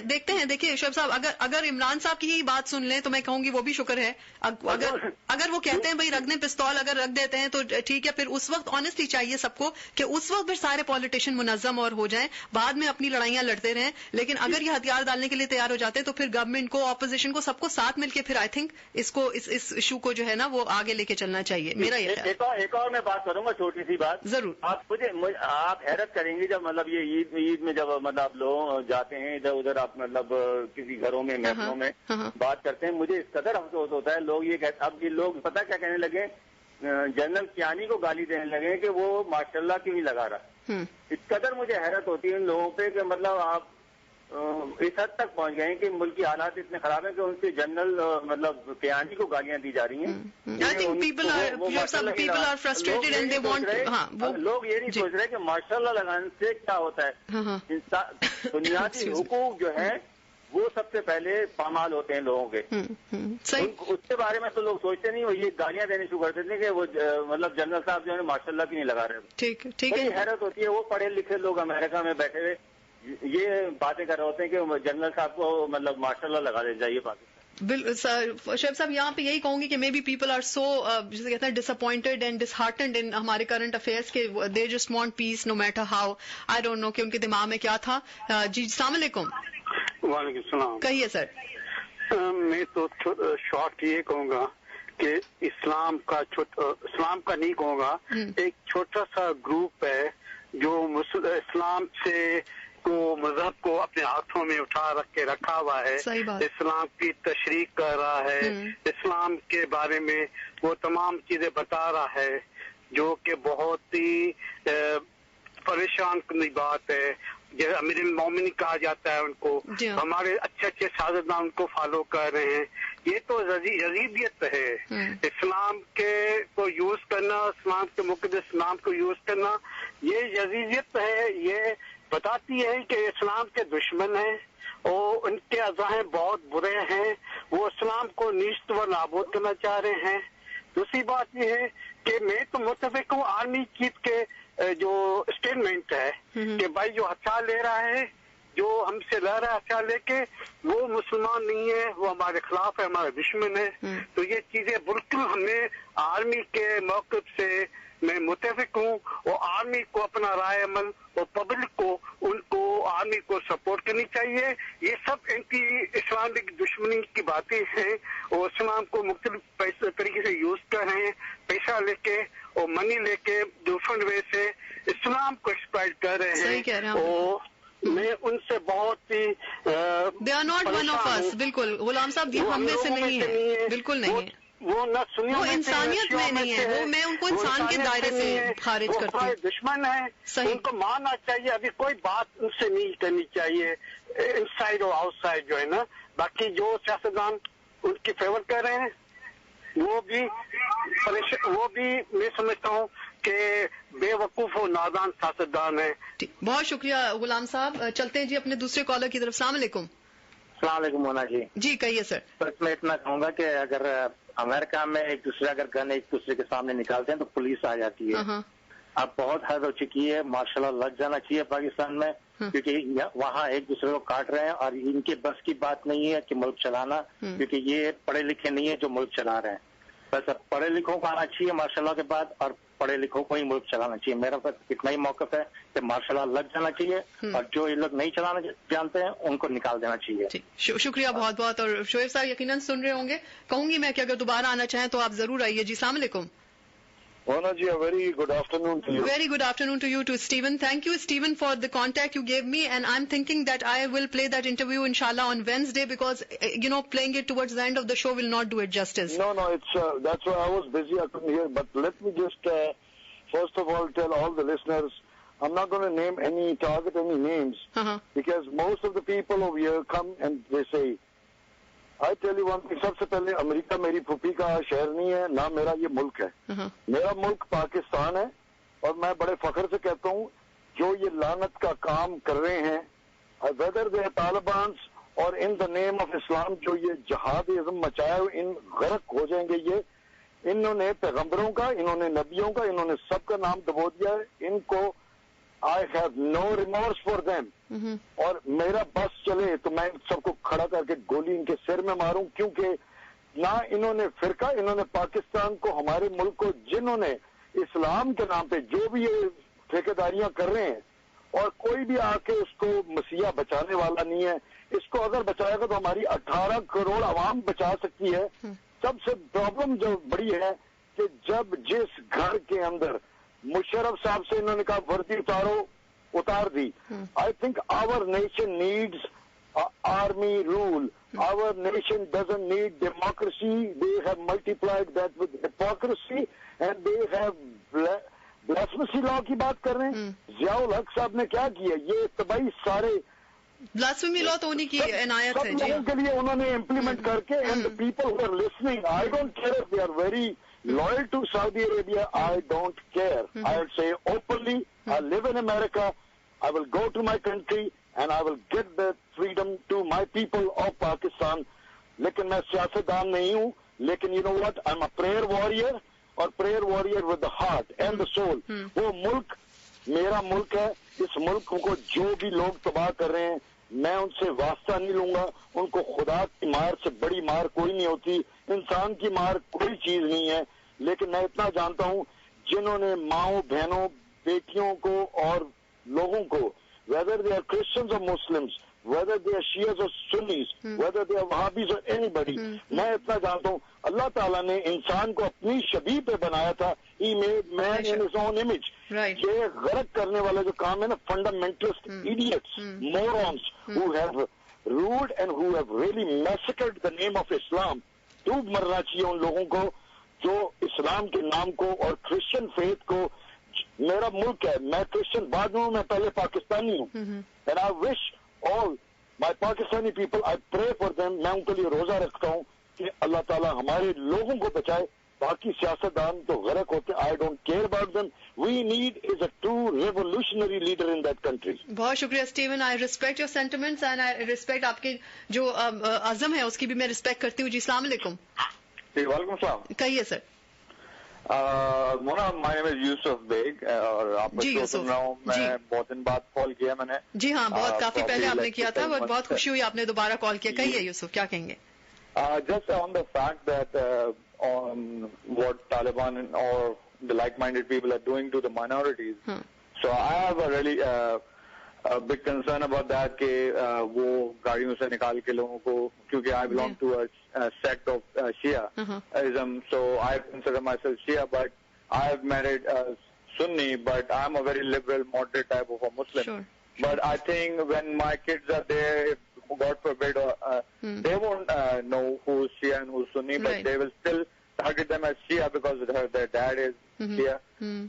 دیکھتے ہیں. دیکھیے شعیب صاحب اگر عمران صاحب کی ہی بات سن لیں تو میں کہوں گی وہ بھی شکر ہے. اگر وہ کہتے ہیں بھائی رکھ دیں پستول, اگر رکھ دیتے ہیں تو ٹھیک ہے. پھر اس وقت آنےسٹلی چاہیے سب کو کہ اس وقت پھر سارے پالیٹیشین منظم اور ہو جائیں, بعد میں اپنی لڑائیاں لڑتے رہیں. لیکن اگر یہ ہتھیار ڈالنے کے لیے تیار ہو جاتے ہیں تو پھر گورنمنٹ کو, اپوزیشن کو, سب کو ساتھ مل کے پھر آئی تھنک اس ایشو کو جو ہے نا وہ آگے لے کے چلنا چاہیے. میرا یہ ایک اور میں بات کروں گا, چھوٹی سی بات. ضرور. آپ حیرت کریں گے جب مطلب یہ عید میں جب مطلب لوگ جاتے ہیں ادھر ادھر, آپ مطلب کسی گھروں میں محفلوں میں بات کرتے ہیں, مجھے اس قدر افسوس ہوتا ہے. لوگ یہ کہتے, اب یہ لوگ پتہ کیا کہنے لگے, جنرل کیانی کو گالی دینے لگے کہ وہ ماشاءاللہ کیوں نہیں لگا رہا. اس قدر مجھے حیرت ہوتی ہے ان لوگوں پہ کہ مطلب آپ اس حد تک پہنچ گئے ہیں کہ ملک کی حالات اتنے خراب ہیں کہ ان سے جنرل مطلب کیانی کو گالیاں دی جا رہی ہیں. لوگ یہ نہیں سوچ رہے کہ ماشاءاللہ لگانے سے کیا ہوتا ہے. بنیادی حقوق جو ہے وہ سب سے پہلے پامال ہوتے ہیں لوگوں کے. اس کے بارے میں تو لوگ سوچتے نہیں, وہ یہ گالیاں دینے شروع کر دیتے ہیں کہ وہ مطلب جنرل صاحب جو ہے ماشاءاللہ کی نہیں لگا رہے. ٹھیک ہے. حیرت ہوتی ہے, وہ پڑھے لکھے لوگ امریکہ میں بیٹھے ہوئے یہ باتیں کر رہے ہوتے ہیں کہ جنرل صاحب کو مطلب ماشاءاللہ لگا دینا چاہیے. شعیب صاحب یہاں پہ یہی کہوں گی کہ maybe people are so جسے کہتے ہیں ڈس اپوائنٹڈ اینڈ ڈس ہارٹنڈ ان ہمارے کرنٹ افیئرس کے, they just want peace no matter how. I don't know کہ ان کے دماغ میں کیا تھا. جی السلام علیکم. وعلیکم السلام. کہیے سر. میں تو شارٹ یہ کہوں گا کہ اسلام کا نہیں کہوں گا, ایک چھوٹا سا گروپ ہے جو اسلام سے کو مذہب کو اپنے ہاتھوں میں اٹھا رکھ کے رکھا ہوا ہے, اسلام کی تشریح کر رہا ہے, اسلام کے بارے میں وہ تمام چیزیں بتا رہا ہے جو کہ بہت ہی پریشان کرنے بات ہے. جیسے امیر المومنین کہا جاتا ہے ان کو, ہمارے اچھے سیاستدان ان کو فالو کر رہے ہیں. یہ تو عجیبیت ہے. اسلام کے کو یوز کرنا, اسلام کے مقدس اسلام کو یوز کرنا, یہ عجیبیت ہے. یہ بتاتی ہے کہ اسلام کے دشمن ہیں اور ان کے عزائم بہت برے ہیں, وہ اسلام کو نیست و نابود کرنا چاہ رہے ہیں. دوسری بات یہ ہے کہ میں تو متفق ہوں آرمی چیف کے جو اسٹیٹمنٹ ہے کہ بھائی جو ہتھیار لے رہا ہے, جو ہم سے لڑ رہا ہے ہتھیار لے کے, وہ مسلمان نہیں ہے, وہ ہمارے خلاف ہے, ہمارا دشمن ہے. تو یہ چیزیں بالکل ہمیں آرمی کے موقف سے میں متفق ہوں, اور آرمی کو اپنا رائے عمل اور پبلک کو ان کو آرمی کو سپورٹ کرنی چاہیے. یہ سب اینٹی اسلامک دشمنی کی باتیں ہیں اور اسلام کو مختلف طریقے سے یوز کر رہے ہیں, پیسہ لے کے اور منی لے کے ڈفرنٹ وے سے اسلام کو ایکسپلائٹ کر رہے ہیں. اور میں ان سے بہت ہی they are not one of us. بالکل غلام صاحب ہم میں سے نہیں ہے, بالکل نہیں ہے. وہ نہ سنی وہ انسانیت میں نہیں ہے، میں ان کو انسان کے دائرے سے خارج کرتی ہوں. دشمن ہیں، ان کو مارنا چاہیے. ابھی کوئی بات ان سے نہیں کرنی چاہیے ان سائڈ اور آؤٹ سائڈ جو ہے نا. باقی جو سیاستدان ان کی فیور کر رہے ہیں وہ بھی میں سمجھتا ہوں کہ بے وقوف و نادان سیاستدان ہیں. بہت شکریہ غلام صاحب. چلتے ہیں جی اپنے دوسرے کالر کی طرف. السلام علیکم. السلام علیکم مونا جی. جی کہیے سر. بس میں اتنا کہوں گا کہ اگر امریکہ میں ایک دوسرے اگر گن ایک دوسرے کے سامنے نکالتے ہیں تو پولیس آ جاتی ہے. اب بہت حد ہو چکی ہے، ماشاء اللہ لگ جانا چاہیے پاکستان میں، کیونکہ وہاں ایک دوسرے کو کاٹ رہے ہیں اور ان کے بس کی بات نہیں ہے کہ ملک چلانا، کیونکہ یہ پڑھے لکھے نہیں ہیں جو ملک چلا رہے ہیں. بس اب پڑھے لکھوں کو آنا چاہیے ماشاء اللہ کے بعد، اور پڑھے لکھوں کو ہی ملک چلانا چاہیے. میرا بس اتنا ہی موقف ہے کہ ماشاء اللہ لگ جانا چاہیے، اور جو یہ لوگ نہیں چلانا جانتے ہیں ان کو نکال دینا چاہیے. شکریہ بہت بہت. اور شعیب صاحب یقیناً سن رہے ہوں گے. کہوں گی میں کہ اگر دوبارہ آنا چاہیں تو آپ ضرور آئیے. جی السلام علیکم. Mona ji, a very good afternoon to you. Very good afternoon to you too, Stephen. Thank you, Stephen, for the contact you gave me, and I'm thinking that I will play that interview inshallah on Wednesday, because playing it towards the end of the show will not do it justice. No, it's that's why I was busy, I couldn't hear. But let me just first of all tell all the listeners, I'm not going to target any names, because most of the people over here come and they say, I tell you one thing, سب سے پہلے امریکہ میری پھوپھی کا شہر نہیں ہے، نہ میرا یہ ملک ہے. میرا ملک پاکستان ہے، اور میں بڑے فخر سے کہتا ہوں جو یہ لعنت کا کام کر رہے ہیں ویدر دے طالبانس اور ان دا نیم آف اسلام جو یہ جہاد ازم مچایا ان غرق ہو جائیں گے. یہ انہوں نے پیغمبروں کا، انہوں نے نبیوں کا، انہوں نے سب کا نام دبو دیا ہے. ان کو I have no remorse for them. اور میرا بس چلے تو میں سب کو کھڑا کر کے گولی ان کے سر میں ماروں، کیونکہ نہ انہوں نے فرقہ، انہوں نے پاکستان کو، ہمارے ملک کو، جنہوں نے اسلام کے نام پہ جو بھی یہ ٹھیکیداریاں کر رہے ہیں، اور کوئی بھی آ کے اس کو مسیحا بچانے والا نہیں ہے. اس کو اگر بچائے گا تو ہماری 18 کروڑ عوام بچا سکتی ہے. سب سے پرابلم جو بڑی ہے کہ جب جس گھر کے اندر مشرف صاحب سے انہوں نے کہا وردی اتار دی. I think our nation needs army rule. Our nation doesn't need democracy. They have multiplied that with hypocrisy and they have blasphemy law کی بات کر رہے ہیں. ضیاء الحق صاحب نے کیا کیا؟ یہ تباہی سارے بلاسفیمی لا تو انہیں کی عنایت ہے. سب لوگوں کے لیے انہوں نے امپلیمنٹ کر کے and the people who are listening, I don't care if they are very loyal to Saudi Arabia, I don't care. I'll say openly, I live in America, I will go to my country and I will get the freedom to my people of Pakistan. لیکن میں سیاستدان نہیں ہوں، لیکن you know what, I'm a prayer warrior, اور prayer warrior with the heart and the soul. وہ ملک میرا ملک ہے. اس ملک کو جو بھی لوگ تباہ کر رہے ہیں میں ان سے واسطہ نہیں لوں گا. ان کو خدا کی مار سے بڑی مار کوئی نہیں ہوتی، انسان کی مار کوئی چیز نہیں ہے. لیکن میں اتنا جانتا ہوں جنہوں نے ماؤں بہنوں بیٹیوں کو اور لوگوں کو whether they are Christians or Muslims, whether they are Shias or Sunnis, whether they are Wahhabis or anybody, میں اتنا جانتا ہوں اللہ تعالیٰ نے انسان کو اپنی شبیہ پہ بنایا تھا. He made man in his own image. یہ غرق کرنے والا جو کام ہے نا، fundamentalist idiots, morons who have ruled and who have really massacred the name of Islam. ڈوب مرنا چاہیے ان لوگوں کو جو اسلام کے نام کو اور کرسچن فیتھ کو. میرا ملک ہے، میں کرسچن بعد ہوں، میں پہلے پاکستانی ہوں. And I wish all my Pakistani people, I pray for them. میں ان کے لیے روزہ رکھتا ہوں کہ اللہ تعالیٰ ہمارے لوگوں کو بچائے. باقی سیاستدان تو غرق ہوتے. I don't care about them. We need is a true revolutionary leader in that country. بہت شکریہ Steven. I respect your sentiments and I respect آپ کے جو عزم ہے اس کی بھی میں رسپیکٹ کرتی ہوں. جی السلام علیکم. جی وعلیکم السلام. کہیے سر. مونا مائی نیم از یوسف بیگ اور آپ کو سن رہا ہوں. میں بہت دن بعد کال کیا میں نے. جی ہاں بہت کافی پہلے آپ نے کیا تھا اور بہت خوشی ہوئی آپ نے دوبارہ کال کیا. کہیے یوسف کیا کہیں گے. Just on the fact that on what Taliban or the like-minded people are doing to the minorities. So I have a really big concern about that کہ وہ گاڑیوں سے نکال کے لوگوں کو, کیونکہ I belong to a sect of Shiaism, so I consider myself Shia, but I have married a Sunni, but I'm a very liberal, moderate type of a Muslim. Sure. But I think when my kids are there, if God forbid, they won't know who's Shia and who's Sunni, but they will still target them as Shia because their dad is Shia.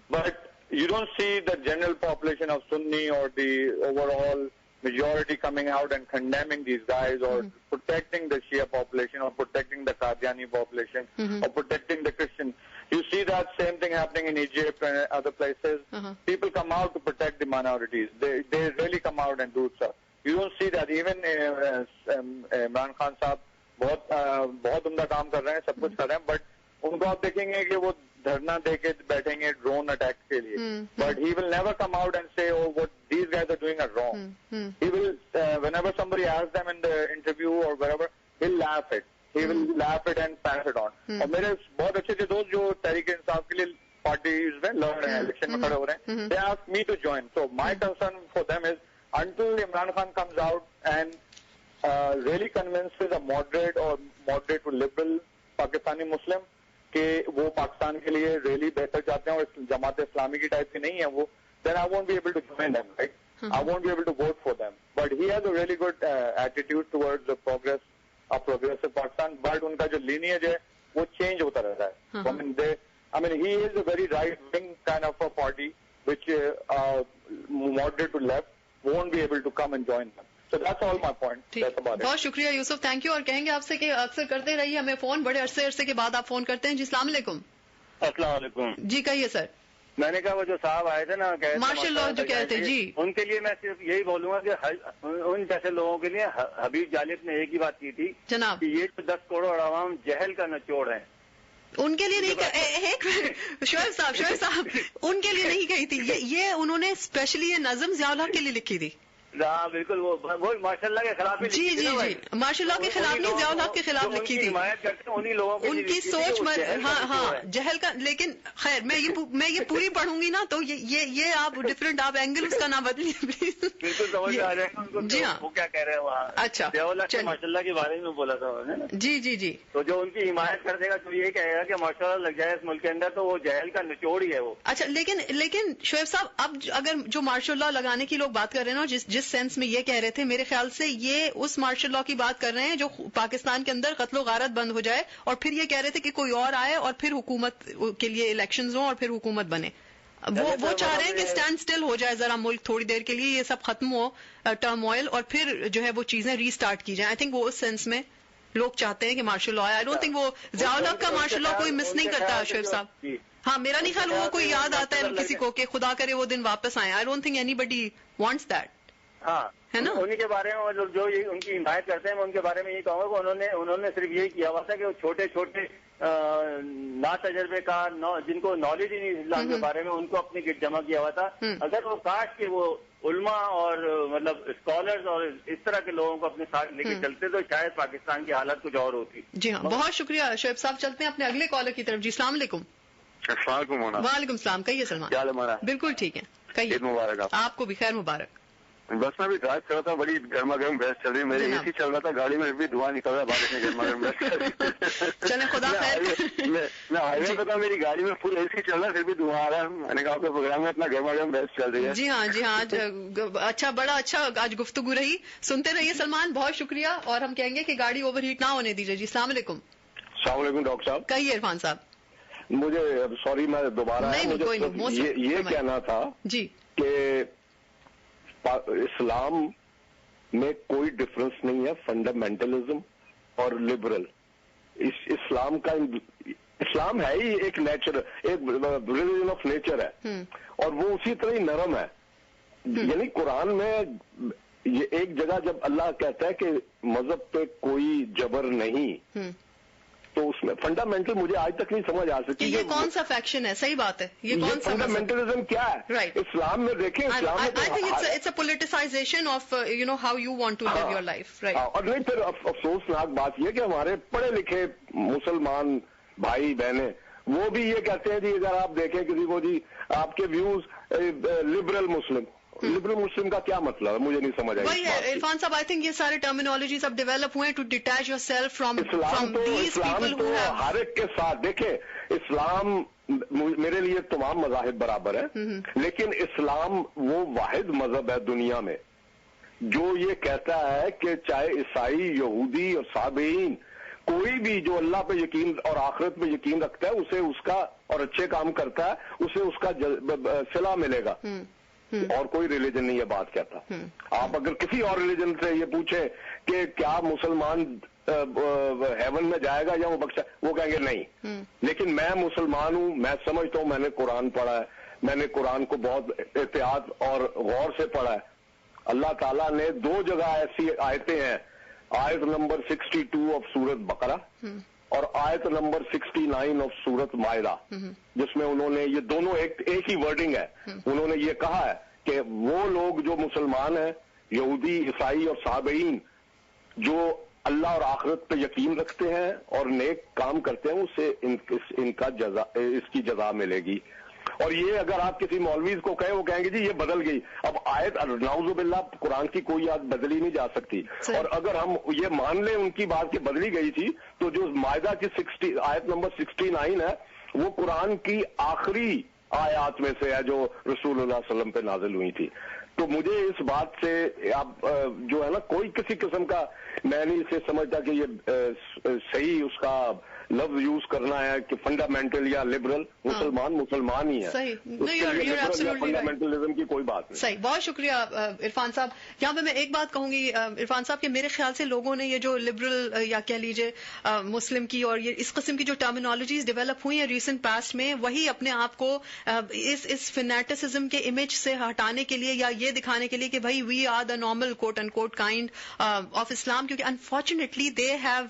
But you don't see the general population of Sunni or the overall majority coming out and condemning these guys or protecting the Shia population or protecting the Qadiani population or protecting the Christians. You see that same thing happening in Egypt and other places. People come out to protect the minorities. They really come out and do stuff. You don't see that. Even Imran Khan صاحب بہت عمدہ کام کر رہے ہیں, سب کچھ کر رہے ہیں, بٹ ان کو آپ دیکھیں گے کہ وہ دھرنا دے کے بیٹھیں گے ڈرون اٹیک کے لیے. But he will never come out and سے what these guys are doing are wrong. He will whenever somebody asks them in the interview or wherever, he'll laugh it. He will laugh it and pass it on. اور میرے بہت اچھے اچھے دوست جو تحریک انصاف کے لیے پارٹیز میں لڑ رہے ہیں, الیکشن میں کھڑے ہو رہے ہیں, they ask me to join. So my concern for them is until Imran Khan comes out and really convinces a moderate or moderate to liberal Pakistani Muslim کہ وہ پاکستان کے لیے ریلی بہتر چاہتے ہیں اور جماعت اسلامی کی ٹائپ کی نہیں ہے وہ, then I won't be able to join them, right? I won't be able to vote for them. But he has a really good attitude towards the progress of progressive Pakistan. But ان کا جو lineage ہے وہ change ہوتا رہتا ہے. I mean, he is a very right-wing kind of a party which moderate to left won't be able to come and join them. So that's all my point. That's about it. بہت شکریہ یوسف, thank you. اور کہیں گے آپ سے کہ اکثر کرتے رہیے ہمیں فون, بڑے عرصے کے بعد آپ فون کرتے ہیں. جی السلام علیکم. السلام علیکم. جی کہیے سر. میں نے کہا وہ جو صاحب آئے تھے نا مارشل لا جو کہتے ہیں, جی ان کے لیے میں صرف یہی بولوں گا کہ ان جیسے لوگوں کے لیے حبیب جالب نے ایک ہی بات کی تھی جناب کہ یہ 10 کروڑ عوام جہل کا نچوڑ ہیں. ان کے لیے نہیں, شعیب صاحب ان کے لیے نہیں کہی تھی یہ انہوں نے اسپیشلی یہ نظم ضیاء الحق کے لیے لکھی تھی. ہاں بالکل, وہ ماشاء اللہ کے خلاف. جی جی جی, ماشاء اللہ کے خلاف نہیں, ضیاء الحق کے خلاف لکھی تھی. انہی لوگوں ان کی سوچ ہاں جہل کا. لیکن خیر میں یہ پوری پڑھوں گی نا تو یہ آپ ڈفرینٹ آپ اینگل اس کا نام بدلیے پلیز. بالکل سمجھ آ جائے گا. جی ہاں, وہ کیا کہہ رہے ہیں وہاں. اچھا ماشاء اللہ کے بارے میں بولا تھا. جی جی جی, تو جو ان کی حمایت کر دے گا تو یہ کہے گا کہ ماشاء اللہ لگ جائے اس ملک کے اندر, تو وہ جہل کا نچوڑ ہی ہے وہ. اچھا لیکن شعیب صاحب اب اگر جو مارشل لا لگانے کی لوگ بات کر رہے ہیں نا, جس سینس میں یہ کہہ رہے تھے, میرے خیال سے یہ اس مارشل لا کی بات کر رہے ہیں جو پاکستان کے اندر قتل و غارت بند ہو جائے, اور پھر یہ کہہ رہے تھے کہ کوئی اور آئے اور پھر حکومت کے لیے الیکشنز ہوں اور پھر حکومت بنے. وہ چاہ رہے ہیں کہ اسٹینڈ سٹل ہو جائے ذرا ملک تھوڑی دیر کے لیے, یہ سب ختم ہو ٹرم آئل, اور پھر جو ہے وہ چیزیں ری اسٹارٹ کی جائیں. آئی تھنک وہ اس سینس میں لوگ چاہتے ہیں کہ مارشل لا آئے. آئی ڈونٹ تھنک وہ ضیاء الحق کا مارشل لا کوئی مس نہیں کرتا شعیب صاحب. ہاں میرا نہیں خیال وہ کوئی یاد آتا ہے کسی کو کہ خدا کرے وہ دن واپس آئے. I don't think anybody wants that. ہاں ہے نا, انہیں کے بارے میں جو ان کی حمایت کرتے ہیں, میں ان کے بارے میں یہ کہوں گا کہ انہوں نے صرف یہی کیا ہوا تھا کہ وہ چھوٹے چھوٹے نا تجربے کار جن کو نالج ہی نہیں اسلام کے بارے میں, ان کو اپنی گٹ جمع کیا ہوا تھا. اگر وہ کاش کے وہ علماء اور مطلب اسکالرز اور اس طرح کے لوگوں کو اپنے ساتھ لے کے چلتے تو شاید پاکستان کی حالت کچھ اور ہوتی. جی ہاں, بہت شکریہ شعیب صاحب. چلتے ہیں اپنے اگلے کالر کی طرف. جی السلام علیکم. السلام علیکم. وعلیکم السلام. کہیے سلمان. بالکل ٹھیک ہے, کہیے. مبارک آپ کو بھی, خیر مبارک. بس میں بھی ڈرائیو کر رہا تھا, بڑی گرما گرم بحث چل رہی. میرے اے سی چل رہا تھا گاڑی میں, بھی دھواں نکل رہا ہے, بارش میں گرما گرم بحث. چلیں خدا خیر. میں ہائی وے پہ تھا, میری گاڑی میں فل اے سی چل رہا ہے, پھر بھی دھواں آ رہا ہے. میں نے کہا آپ کے پروگرام میں اتنا گرما گرم بحث چل رہی ہے. جی ہاں جی ہاں, اچھا بڑا اچھا آج گفتگو رہی. سنتے رہیے سلمان, بہت شکریہ. اور ہم کہیں گے کہ گاڑی اوور ہیٹ نہ ہونے دیجیے. جی السلام علیکم. السلام علیکم ڈاکٹر صاحب. کہیے عرفان صاحب. مجھے سوری میں دوبارہ یہ کہنا تھا جی کہ اسلام میں کوئی ڈفرنس نہیں ہے فنڈامنٹلزم اور لبرل. اسلام ہے ہی ایک نیچر, ایک ریلیجن آف نیچر ہے, اور وہ اسی طرح ہی نرم ہے. یعنی قرآن میں یہ ایک جگہ جب اللہ کہتا ہے کہ مذہب پہ کوئی جبر نہیں, تو اس میں فنڈامنٹل مجھے آج تک نہیں سمجھ آ سکی یہ کون سا فیکشن ہے. صحیح بات ہے, یہ کون سا فنڈامنٹلزم کیا ہے. رائٹ, اسلام میں دیکھیں, اسلام میں it's a politicization of how you want to live your life. Right. اور نہیں, پھر افسوسناک بات یہ کہ ہمارے پڑھے لکھے مسلمان بھائی بہنیں وہ بھی یہ کہتے ہیں جی اگر آپ دیکھیں کسی کو, جی آپ کے ویوز لبرل مسلم کا کیا مطلب ہے, مجھے نہیں سمجھ آئی. وہی ہے عرفان صاحب, آئی تھنک یہ سارے ٹرمینالوجیز اب ڈیولپ ہوئے to detach yourself from these people who have. ہر ایک کے ساتھ دیکھیں, اسلام میرے لیے تمام مذاہب برابر ہے, لیکن اسلام وہ واحد مذہب ہے دنیا میں جو یہ کہتا ہے کہ چاہے عیسائی, یہودی اور صابئین کوئی بھی جو اللہ پہ یقین اور آخرت پہ یقین رکھتا ہے اسے اس کا اور اچھے کام کرتا ہے اسے اس کا صلہ ملے گا. اور کوئی ریلیجن نہیں یہ بات کہتا. آپ اگر کسی اور ریلیجن سے یہ پوچھیں کہ کیا مسلمان ہیون میں جائے گا یا وہ بخشا, وہ کہیں گے نہیں. لیکن میں مسلمان ہوں, میں سمجھتا ہوں, میں نے قرآن پڑھا ہے, میں نے قرآن کو بہت احتیاط اور غور سے پڑھا ہے. اللہ تعالیٰ نے 2 جگہ ایسی آیتیں ہیں, آیت نمبر 62 آف سورت بقرہ اور آیت نمبر 69 آف سورت مائدہ, جس میں انہوں نے یہ دونوں ایک ہی ورڈنگ ہے. انہوں نے یہ کہا ہے کہ وہ لوگ جو مسلمان ہیں, یہودی, عیسائی اور صابئین, جو اللہ اور آخرت پہ یقین رکھتے ہیں اور نیک کام کرتے ہیں, اسے ان کا جزا, اس کی جزا ملے گی. اور یہ اگر آپ کسی مولویز کو کہیں, وہ کہیں گے جی یہ بدل گئی. اب آیت نعوذ باللہ قرآن کی کوئی آیت بدلی نہیں جا سکتی. اور اگر ہم یہ مان لیں ان کی بات کہ بدلی گئی تھی, تو جو مائدہ کی آیت نمبر 69 ہے وہ قرآن کی آخری آیات میں سے ہے جو رسول اللہ صلی اللہ علیہ وسلم پہ نازل ہوئی تھی. تو مجھے اس بات سے اب جو ہے نا, کوئی کسی قسم کا میں نہیں اسے سمجھتا کہ یہ صحیح اس کا لفظ یوز کرنا ہے کہ فنڈامنٹل یا لبرل. مسلمان ہی ہے. فنڈامنٹلزم کی کوئی بات نہیں. صحیح, بہت شکریہ عرفان صاحب. یہاں پہ میں ایک بات کہوں گی عرفان صاحب کہ میرے خیال سے لوگوں نے یہ جو لبرل یا کہہ لیجیے مسلم کی اور یہ اس قسم کی جو ٹرمینالوجیز ڈیولپ ہوئی ہیں ریسنٹ پاسٹ میں, وہی اپنے آپ کو اس فینیٹسزم کے امیج سے ہٹانے کے لیے یا یہ دکھانے کے لیے کہ بھائی we are the normal quote and quote kind of Islam, کیونکہ انفارچونیٹلی دے ہیو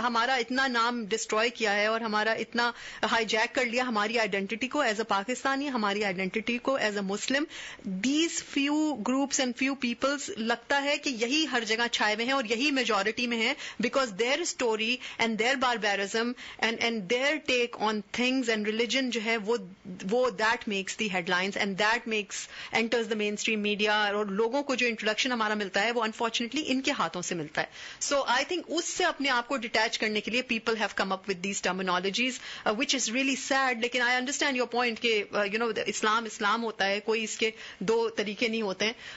ہمارا اتنا نام ڈسٹروائے کیا ہے اور ہمارا اتنا ہائی جیک کر لیا ہماری آئیڈینٹی کو ایز اے پاکستانی, ہماری آئیڈینٹی کو as a Muslim. These few groups and few peoples لگتا ہے کہ یہی ہر جگہ چھائے ہوئے ہیں اور یہی میجورٹی میں ہیں, because their story and their barbarism and their take on things and religion جو ہے وہ that makes the headlines and that makes enters the mainstream media. اور لوگوں کو جو انٹروڈکشن ہمارا ملتا ہے وہ انفارچونیٹلی ان کے ہاتھوں سے ملتا ہے. سو آئی تھنک اس سے اپنے آپ کو ڈیٹیچ کرنے کے لیے people have come up with these terminologies which is really sad. لیکن آئی انڈرسٹینڈ یور پوائنٹ کہ اسلام ہوتا ہے, کوئی اس کے 2 طریقے نہیں ہوتے ہیں.